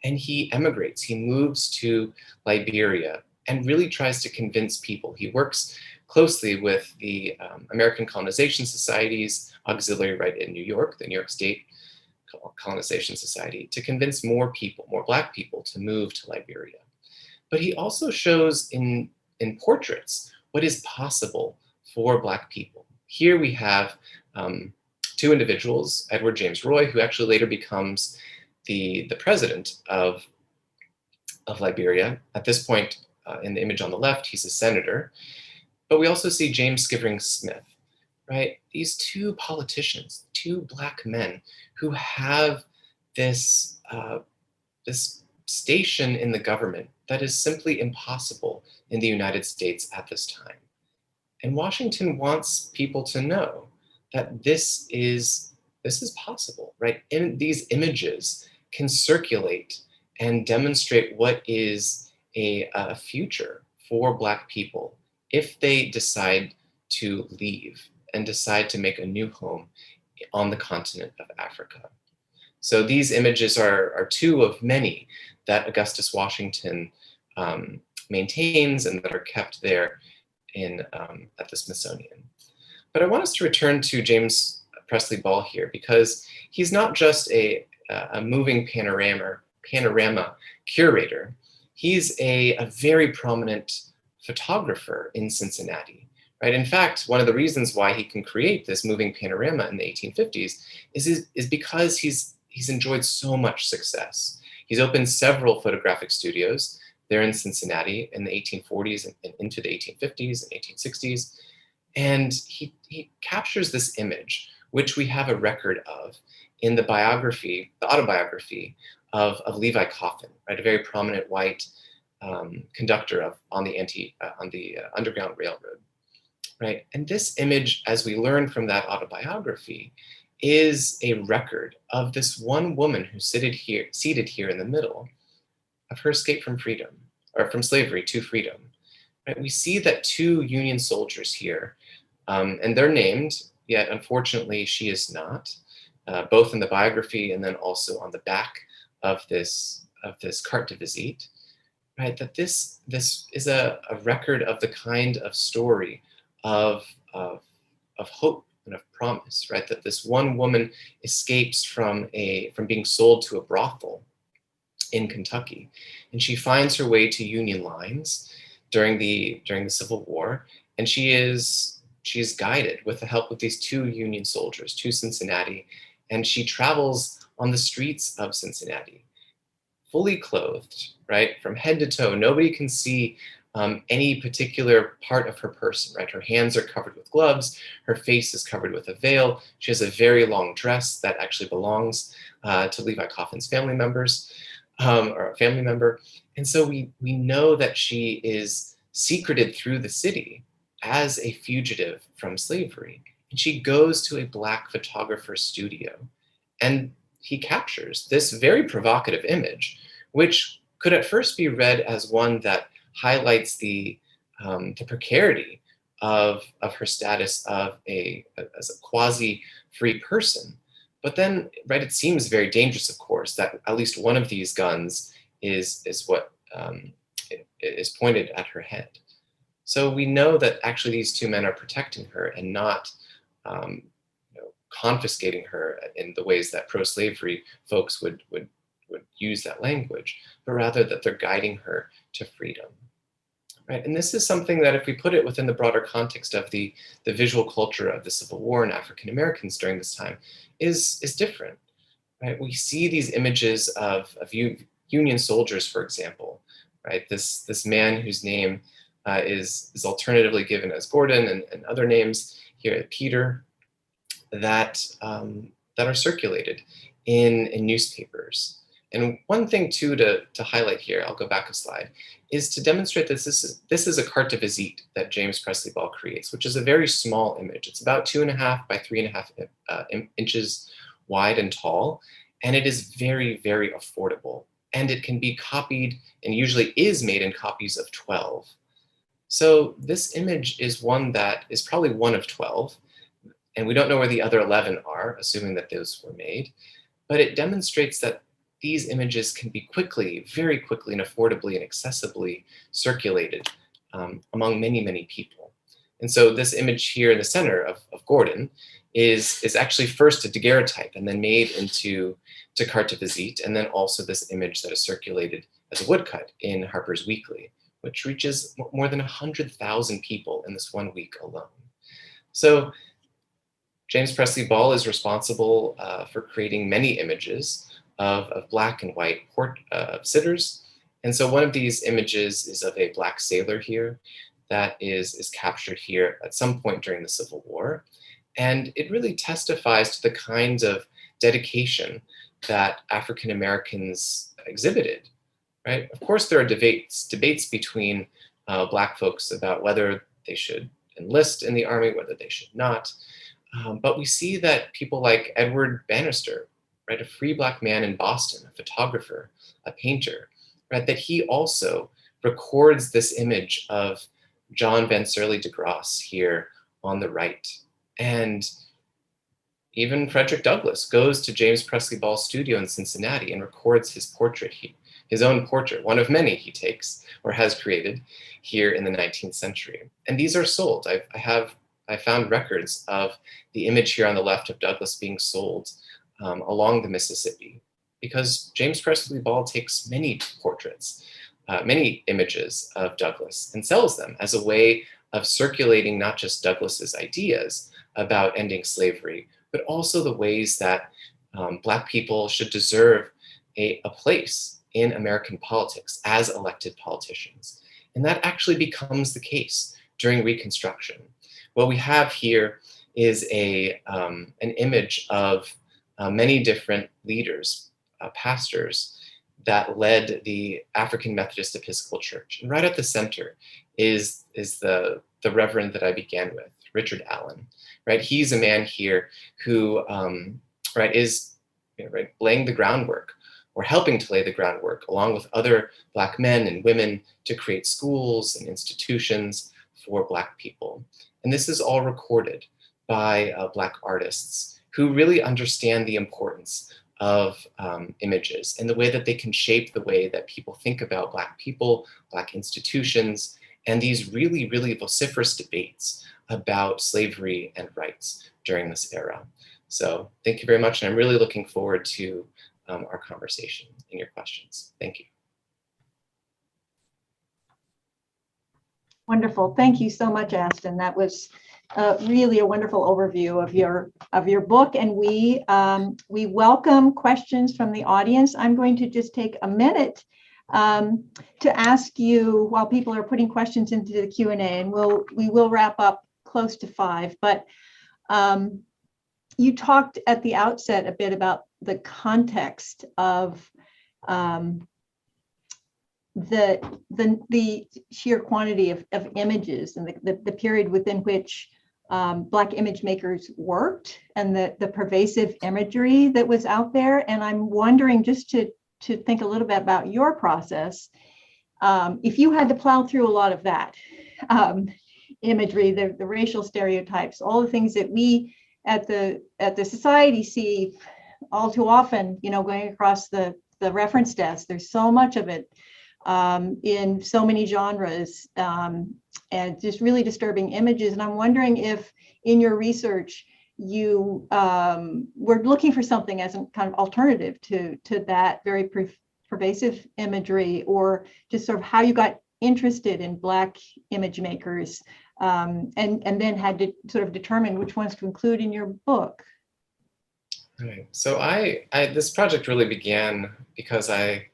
and he emigrates, he moves to Liberia and really tries to convince people. He works closely with the American Colonization Society's auxiliary right in New York, the New York State Colonization Society, to convince more people, more Black people, to move to Liberia. But he also shows in portraits what is possible for Black people. Here we have two individuals, Edward James Roy, who actually later becomes the president of Liberia. At this point, in the image on the left, he's a senator. But we also see James Skivering Smith, right? These two politicians, two Black men who have this station in the government that is simply impossible in the United States at this time. And Washington wants people to know that this is possible, right? And these images can circulate and demonstrate what is a future for Black people if they decide to leave and decide to make a new home on the continent of Africa. So these images are two of many that Augustus Washington maintains and that are kept there at the Smithsonian. But I want us to return to James Presley Ball here, because he's not just a moving panorama curator. He's a very prominent photographer in Cincinnati, right? In fact, one of the reasons why he can create this moving panorama in the 1850s is because he's enjoyed so much success. He's opened several photographic studios there in Cincinnati in the 1840s and into the 1850s and 1860s. And he captures this image, which we have a record of in the autobiography of Levi Coffin, right? A very prominent white conductor on the Underground Railroad, right? And this image, as we learn from that autobiography, is a record of this one woman who's seated here in the middle, of her escape from freedom, or from slavery to freedom. Right? We see that two Union soldiers here, and they're named, yet unfortunately she is not, both in the biography and then also on the back of this carte-de-visite, right? That this is a record of the kind of story of hope and of promise, right? That this one woman escapes from being sold to a brothel in Kentucky, and she finds her way to Union lines during the Civil War, and she is guided with the help of these two Union soldiers to Cincinnati, and she travels on the streets of Cincinnati, fully clothed, right, from head to toe. Nobody can see any particular part of her person, right? Her hands are covered with gloves, her face is covered with a veil. She has a very long dress that actually belongs to Levi Coffin's family members, or a family member. And so we know that she is secreted through the city as a fugitive from slavery. And she goes to a Black photographer's studio, and he captures this very provocative image, which could at first be read as one that highlights the precarity of her status as a quasi-free person. But then, right, it seems very dangerous, of course, that at least one of these guns is what is pointed at her head. So we know that actually these two men are protecting her and not confiscating her in the ways that pro-slavery folks would use that language, but rather that they're guiding her to freedom. Right? And this is something that, if we put it within the broader context of the visual culture of the Civil War and African Americans during this time, is different. Right? We see these images of Union soldiers, for example. Right? This man whose name is alternatively given as Gordon, and other names here, Peter, that are circulated in newspapers. And one thing too to highlight here, I'll go back a slide, is to demonstrate that this is a carte-de-visite that James Presley Ball creates, which is a very small image. It's about 2.5 by 3.5 inches wide and tall, and it is very, very affordable. And it can be copied, and usually is made in copies of 12. So this image is one that is probably one of 12, and we don't know where the other 11 are, assuming that those were made, but it demonstrates that these images can be very quickly and affordably and accessibly circulated among many, many people. And so this image here in the center of Gordon is actually first a daguerreotype and then made into carte-de-visite, and then also this image that is circulated as a woodcut in Harper's Weekly, which reaches more than 100,000 people in this 1 week alone. So James Presley Ball is responsible for creating many images of Black and white sitters. And so one of these images is of a Black sailor here that is captured here at some point during the Civil War. And it really testifies to the kinds of dedication that African Americans exhibited, right? Of course, there are debates between Black folks about whether they should enlist in the army, whether they should not. But we see that people like Edward Bannister, right, a free Black man in Boston, a photographer, a painter, right, that he also records this image of John Van Serly de Grasse here on the right. And even Frederick Douglass goes to James Presley Ball's studio in Cincinnati and records his portrait, his own portrait, one of many he takes or has created here in the 19th century. And these are sold. I found records of the image here on the left of Douglass being sold along the Mississippi, because James Presley Ball takes many portraits, many images of Douglass, and sells them as a way of circulating not just Douglass's ideas about ending slavery, but also the ways that Black people should deserve a place in American politics as elected politicians. And that actually becomes the case during Reconstruction. What we have here is an image of many different leaders, pastors, that led the African Methodist Episcopal Church. And right at the center is the reverend that I began with, Richard Allen, right? He's a man here who, is laying the groundwork, or helping to lay the groundwork, along with other Black men and women, to create schools and institutions for Black people. And this is all recorded by Black artists who really understand the importance of images and the way that they can shape the way that people think about Black people, Black institutions, and these really, really vociferous debates about slavery and rights during this era. So thank you very much, and I'm really looking forward to our conversation and your questions. Thank you. Wonderful. Thank you so much, Aston. That was really a wonderful overview of your book, and we welcome questions from the audience. I'm going to just take a minute to ask you, while people are putting questions into the Q&A, and we will wrap up close to 5. But you talked at the outset a bit about the context of the sheer quantity of images and the period within which Black image makers worked, and the pervasive imagery that was out there. And I'm wondering, just to think a little bit about your process, if you had to plow through a lot of that imagery, the racial stereotypes, all the things that we at the society see all too often, going across the reference desk. There's so much of it in so many genres, and just really disturbing images. And I'm wondering if in your research you were looking for something as a kind of alternative to that very pervasive imagery, or just sort of how you got interested in Black image makers, and then had to sort of determine which ones to include in your book. Right. So this project really began because I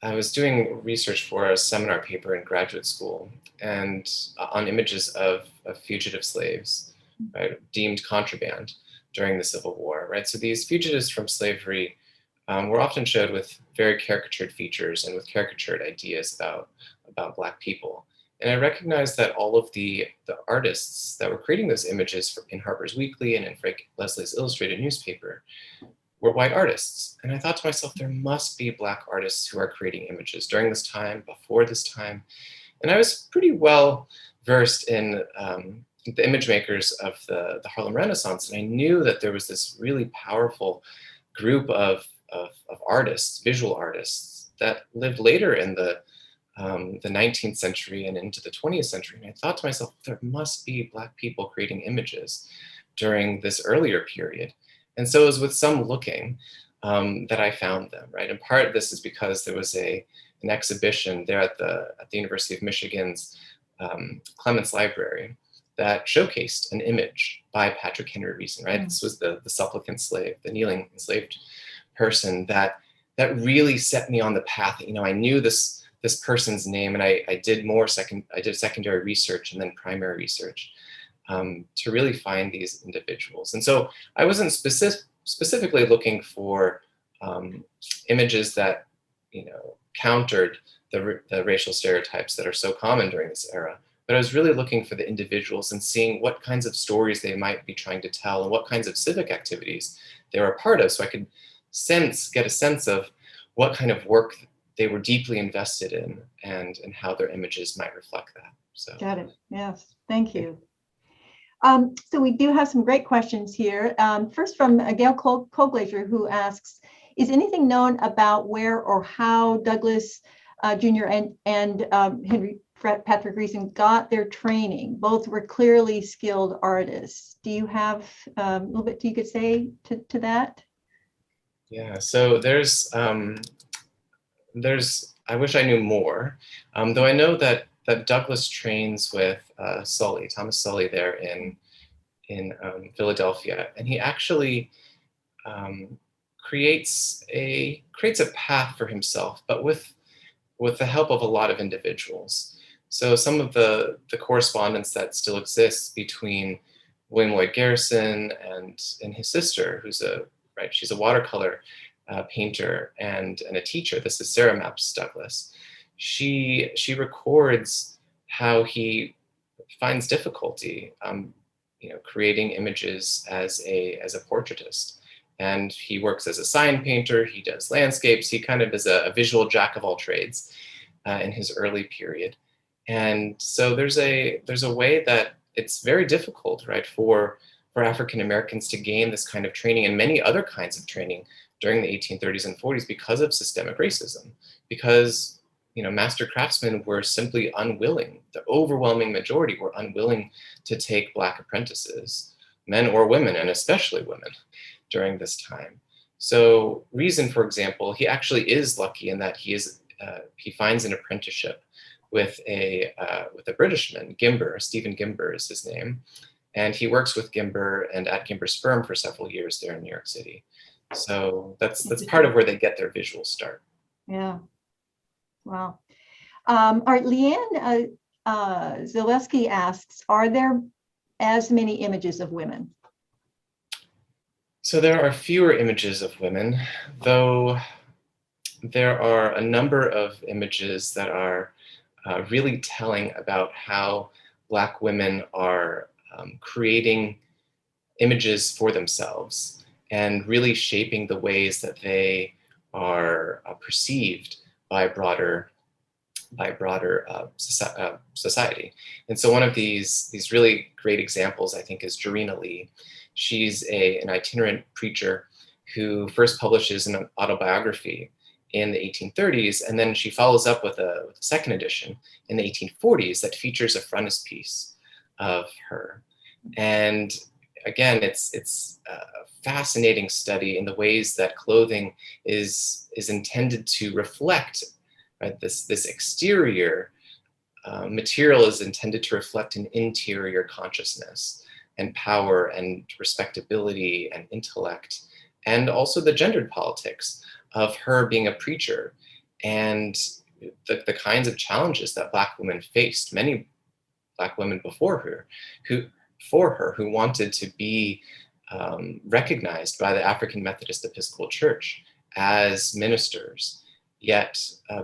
was doing research for a seminar paper in graduate school, and on images of fugitive slaves, right, deemed contraband during the Civil War, right? So these fugitives from slavery were often showed with very caricatured features and with caricatured ideas about Black people. And I recognized that all of the artists that were creating those images in Harper's Weekly and in Frank Leslie's illustrated newspaper were white artists. And I thought to myself, there must be Black artists who are creating images during this time, before this time. And I was pretty well versed in the image makers of the Harlem Renaissance. And I knew that there was this really powerful group of artists, visual artists, that lived later in the 19th century and into the 20th century. And I thought to myself, there must be Black people creating images during this earlier period. And so it was with some looking that I found them, right? In part, this is because there was an exhibition there at the University of Michigan's Clements Library that showcased an image by Patrick Henry Reason, right? This was the supplicant slave, the kneeling enslaved person that really set me on the path. I knew this person's name, and I did secondary research and then primary research to really find these individuals. And so I wasn't specifically looking for images that countered the racial stereotypes that are so common during this era, but I was really looking for the individuals and seeing what kinds of stories they might be trying to tell and what kinds of civic activities they were a part of, so I could get a sense of what kind of work they were deeply invested in, and how their images might reflect that. So. Got it. Yes. Thank you. So we do have some great questions here. First from Gail Colglazier, who asks, is anything known about where or how Douglas Jr. and Henry Patrick Reason got their training? Both were clearly skilled artists. Do you have a little bit you could say to that? Yeah, so there's I wish I knew more, though I know that Douglas trains with Thomas Sully there in Philadelphia, and he actually creates a path for himself, but with the help of a lot of individuals. So some of the correspondence that still exists between William Lloyd Garrison and his sister, she's a watercolor painter and a teacher. This is Sarah Mapps Douglas. She records how he finds difficulty, creating images as a portraitist. And he works as a sign painter. He does landscapes. He kind of is a visual jack of all trades in his early period. And so there's a way that it's very difficult, right, for African Americans to gain this kind of training and many other kinds of training during the 1830s and 40s because of systemic racism, because master craftsmen were simply unwilling. The overwhelming majority were unwilling to take Black apprentices, men or women, and especially women, during this time. So Reason, for example, he actually is lucky in that he finds an apprenticeship with a Britishman, Gimber. Stephen Gimber is his name, and he works with Gimber and at Gimber's firm for several years there in New York City. So that's part of where they get their visual start. Yeah. Wow. All right, Leanne Zaleski asks, are there as many images of women? So there are fewer images of women, though there are a number of images that are really telling about how Black women are creating images for themselves and really shaping the ways that they are perceived by broader society. And so one of these really great examples, I think, is Jarena Lee. She's an itinerant preacher who first publishes an autobiography in the 1830s, and then she follows up with a second edition in the 1840s that features a frontispiece of her. And again, it's a fascinating study in the ways that clothing is intended to reflect, right? This exterior material is intended to reflect an interior consciousness and power and respectability and intellect, and also the gendered politics of her being a preacher and the kinds of challenges that Black women faced, many Black women before her, who wanted to be recognized by the African Methodist Episcopal Church as ministers, yet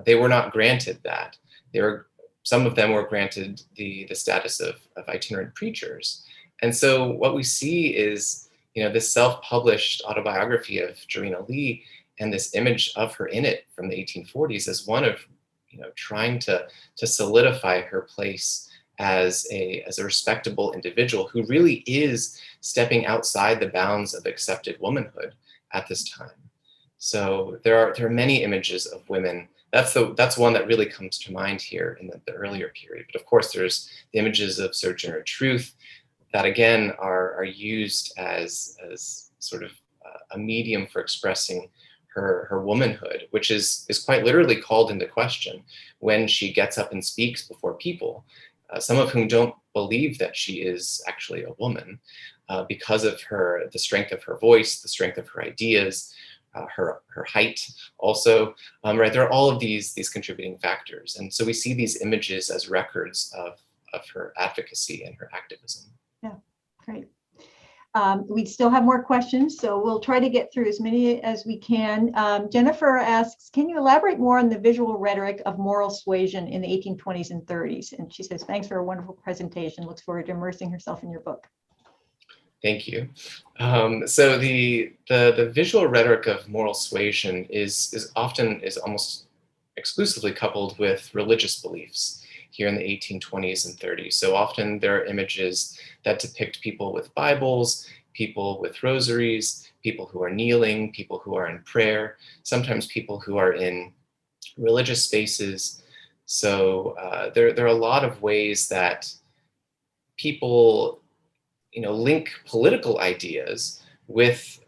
they were not granted that. Some of them were granted the status of itinerant preachers. And so what we see is, this self-published autobiography of Jarena Lee and this image of her in it from the 1840s as one of, trying to solidify her place as a respectable individual who really is stepping outside the bounds of accepted womanhood at this time. So there are many images of women. That's one that really comes to mind here in the earlier period. But of course, there's the images of Sojourner Truth that again are used as sort of a medium for expressing her womanhood, which is quite literally called into question when she gets up and speaks before people, some of whom don't believe that she is actually a woman because of the strength of her voice, the strength of her ideas, her height also, right? There are all of these contributing factors. And so we see these images as records of her advocacy and her activism. Yeah, great. We still have more questions, so we'll try to get through as many as we can. Jennifer asks, can you elaborate more on the visual rhetoric of moral suasion in the 1820s and 30s? And she says, thanks for a wonderful presentation. Looks forward to immersing herself in your book. Thank you. So the visual rhetoric of moral suasion is almost exclusively coupled with religious beliefs here in the 1820s and 30s. So often there are images that depict people with Bibles, people with rosaries, people who are kneeling, people who are in prayer, sometimes people who are in religious spaces. So there are a lot of ways that people link political ideas with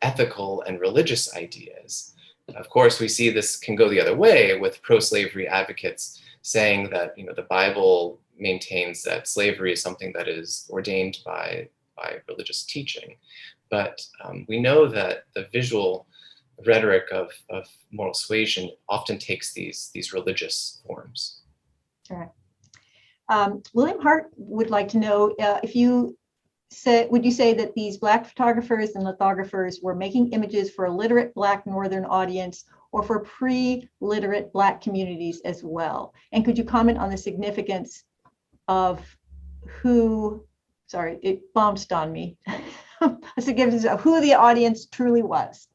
ethical and religious ideas. Of course, we see this can go the other way with pro-slavery advocates saying that the Bible maintains that slavery is something that is ordained by religious teaching. But we know that the visual rhetoric of moral suasion often takes these religious forms. All right. William Hart would like to know if you would you say that these Black photographers and lithographers were making images for a literate Black Northern audience or for pre-literate Black communities as well? And could you comment on the significance of sorry, it bounced on me, the significance of who the audience truly was?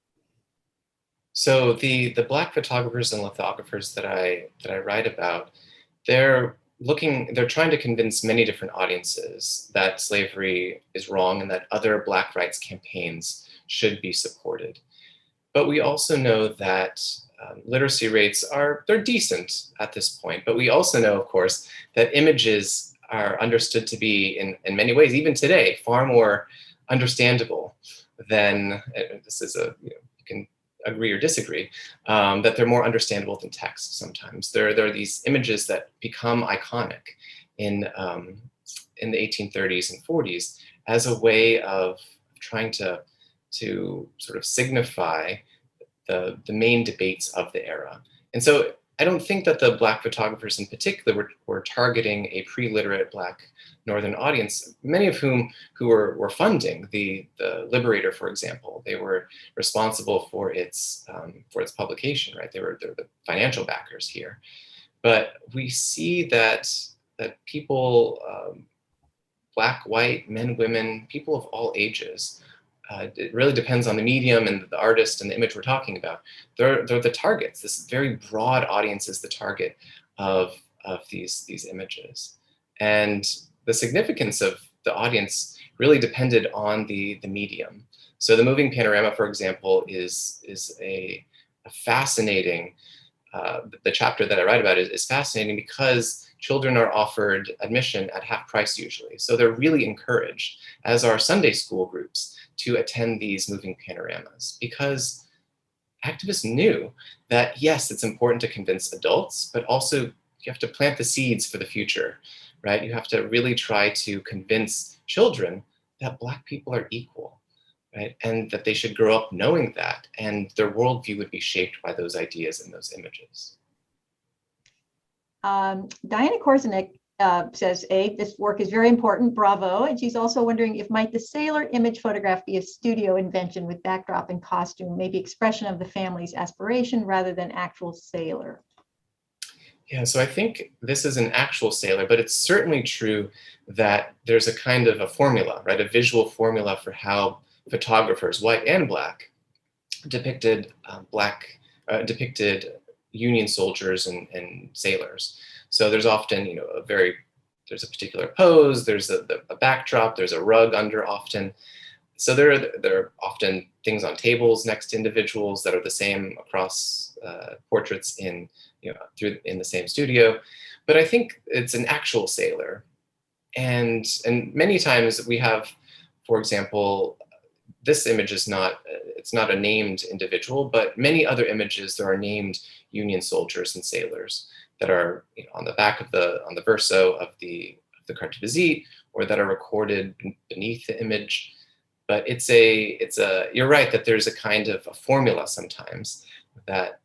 So the Black photographers and lithographers that I write about, they're trying to convince many different audiences that slavery is wrong and that other Black rights campaigns should be supported. But we also know that literacy rates they're decent at this point. But we also know, of course, that images are understood to be, in many ways, even today, far more understandable than, this is you can agree or disagree, that they're more understandable than text sometimes. There are these images that become iconic in the 1830s and 40s as a way of trying to sort of signify the main debates of the era. And so I don't think that the Black photographers in particular were targeting a pre-literate Black Northern audience, many of who were funding the Liberator, for example. They were responsible for its publication, right? They're the financial backers here. But we see that people, Black, white, men, women, people of all ages, it really depends on the medium and the artist and the image we're talking about. They're the targets. This very broad audience is the target of these images. And the significance of the audience really depended on the medium. So the Moving Panorama, for example, is a fascinating, the chapter that I write about is fascinating because children are offered admission at half price usually. So they're really encouraged, as are Sunday school groups, to attend these moving panoramas, because activists knew that, yes, it's important to convince adults, but also you have to plant the seeds for the future, right? You have to really try to convince children that Black people are equal, right? And that they should grow up knowing that, and their worldview would be shaped by those ideas and those images. Diana Korzenik says, this work is very important, bravo. And she's also wondering if might the sailor image photograph be a studio invention with backdrop and costume, maybe expression of the family's aspiration rather than actual sailor? Yeah, so I think this is an actual sailor, but it's certainly true that there's a kind of a formula, right? A visual formula for how photographers, white and Black, depicted Union soldiers and sailors. So there's often, there's a particular pose, there's a backdrop, there's a rug under often. So there are often things on tables next to individuals that are the same across portraits in the same studio. But I think it's an actual sailor. And many times we have, for example, this image is it's not a named individual, but many other images, there are named Union soldiers and sailors that are on the back on the verso of the cartes-de-visite, or that are recorded beneath the image. But you're right that there's a kind of a formula sometimes that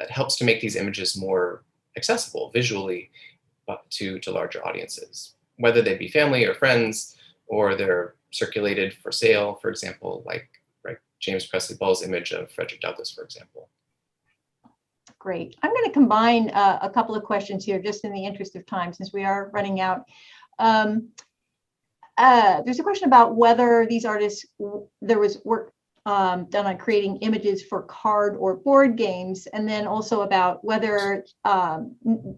helps to make these images more accessible visually to larger audiences, whether they be family or friends, or they're circulated for sale, for example, like James Presley Ball's image of Frederick Douglass, for example. Great. I'm going to combine a couple of questions here, just in the interest of time, since we are running out. There's a question about whether these artists, there was work done on creating images for card or board games, and then also about whether,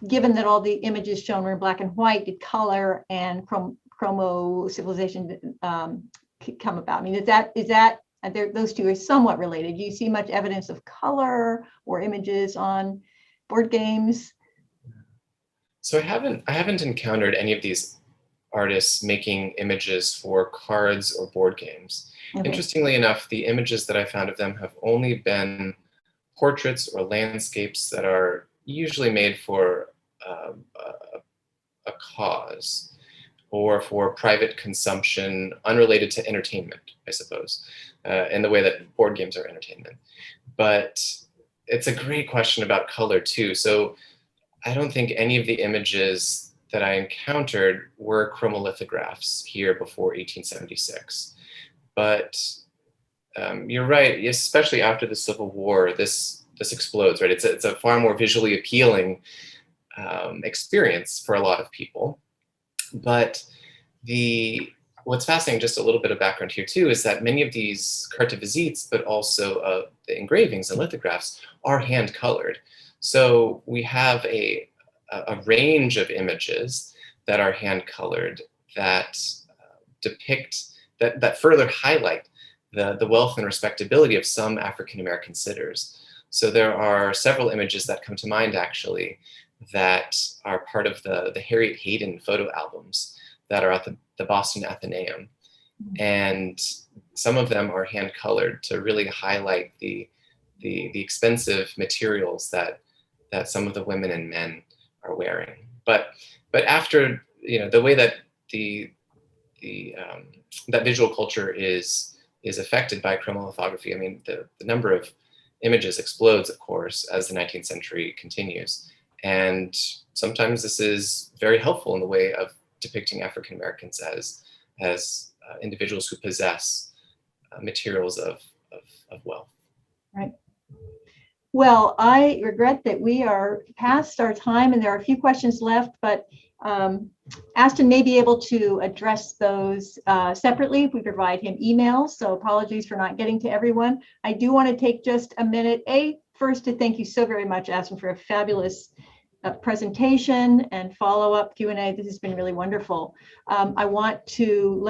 given that all the images shown were in black and white, did color and chromo civilization come about? I mean, those two are somewhat related. Do you see much evidence of color or images on board games? So I haven't encountered any of these artists making images for cards or board games. Okay. Interestingly enough, the images that I found of them have only been portraits or landscapes that are usually made for a cause or for private consumption unrelated to entertainment, I suppose, in the way that board games are entertainment. But it's a great question about color too. So I don't think any of the images that I encountered were chromolithographs here before 1876. But you're right, especially after the Civil War, this explodes, right? It's a far more visually appealing experience for a lot of people. But what's fascinating, just a little bit of background here too, is that many of these cartes-de-visites, but also the engravings and lithographs, are hand colored. So we have a range of images that are hand colored that depict, that further highlight the wealth and respectability of some African American sitters. So there are several images that come to mind, actually, that are part of the Harriet Hayden photo albums that are at the Boston Athenaeum. And some of them are hand colored to really highlight the expensive materials that some of the women and men are wearing. But after, the way that that visual culture is affected by chromolithography, I mean, the number of images explodes, of course, as the 19th century continues. And sometimes this is very helpful in the way of depicting African Americans as individuals who possess materials of wealth. Right. Well, I regret that we are past our time and there are a few questions left, but Aston may be able to address those separately if we provide him emails. So apologies for not getting to everyone. I do want to take just a minute, first to thank you so very much, Aston, for a fabulous presentation and follow-up Q&A. This has been really wonderful. I want to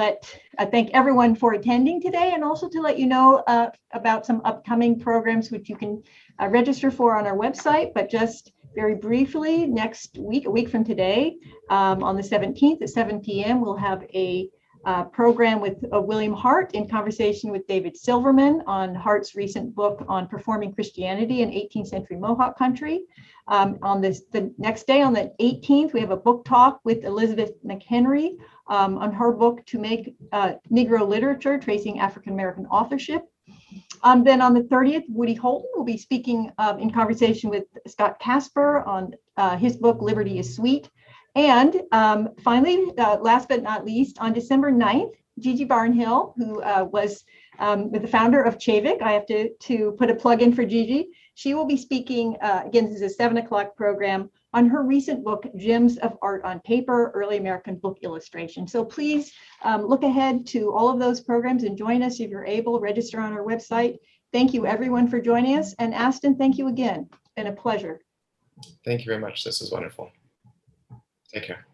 thank everyone for attending today, and also to let you know about some upcoming programs which you can register for on our website. But just very briefly, next week, a week from today, on the 17th at 7 p.m., we'll have a program with William Hart in conversation with David Silverman on Hart's recent book on performing Christianity in 18th century Mohawk country. On the next day, on the 18th, we have a book talk with Elizabeth McHenry on her book To Make Negro Literature, Tracing African American Authorship. Then on the 30th, Woody Holton will be speaking in conversation with Scott Casper on his book Liberty is Sweet. And finally, last but not least, on December 9th, Gigi Barnhill, who was the founder of Chavik, I have to put a plug in for Gigi. She will be speaking, again, this is a 7 o'clock program, on her recent book, Gems of Art on Paper, Early American Book Illustration. So please look ahead to all of those programs and join us if you're able. Register on our website. Thank you, everyone, for joining us. And Aston, thank you again. It's been a pleasure. Thank you very much. This was wonderful. Take care.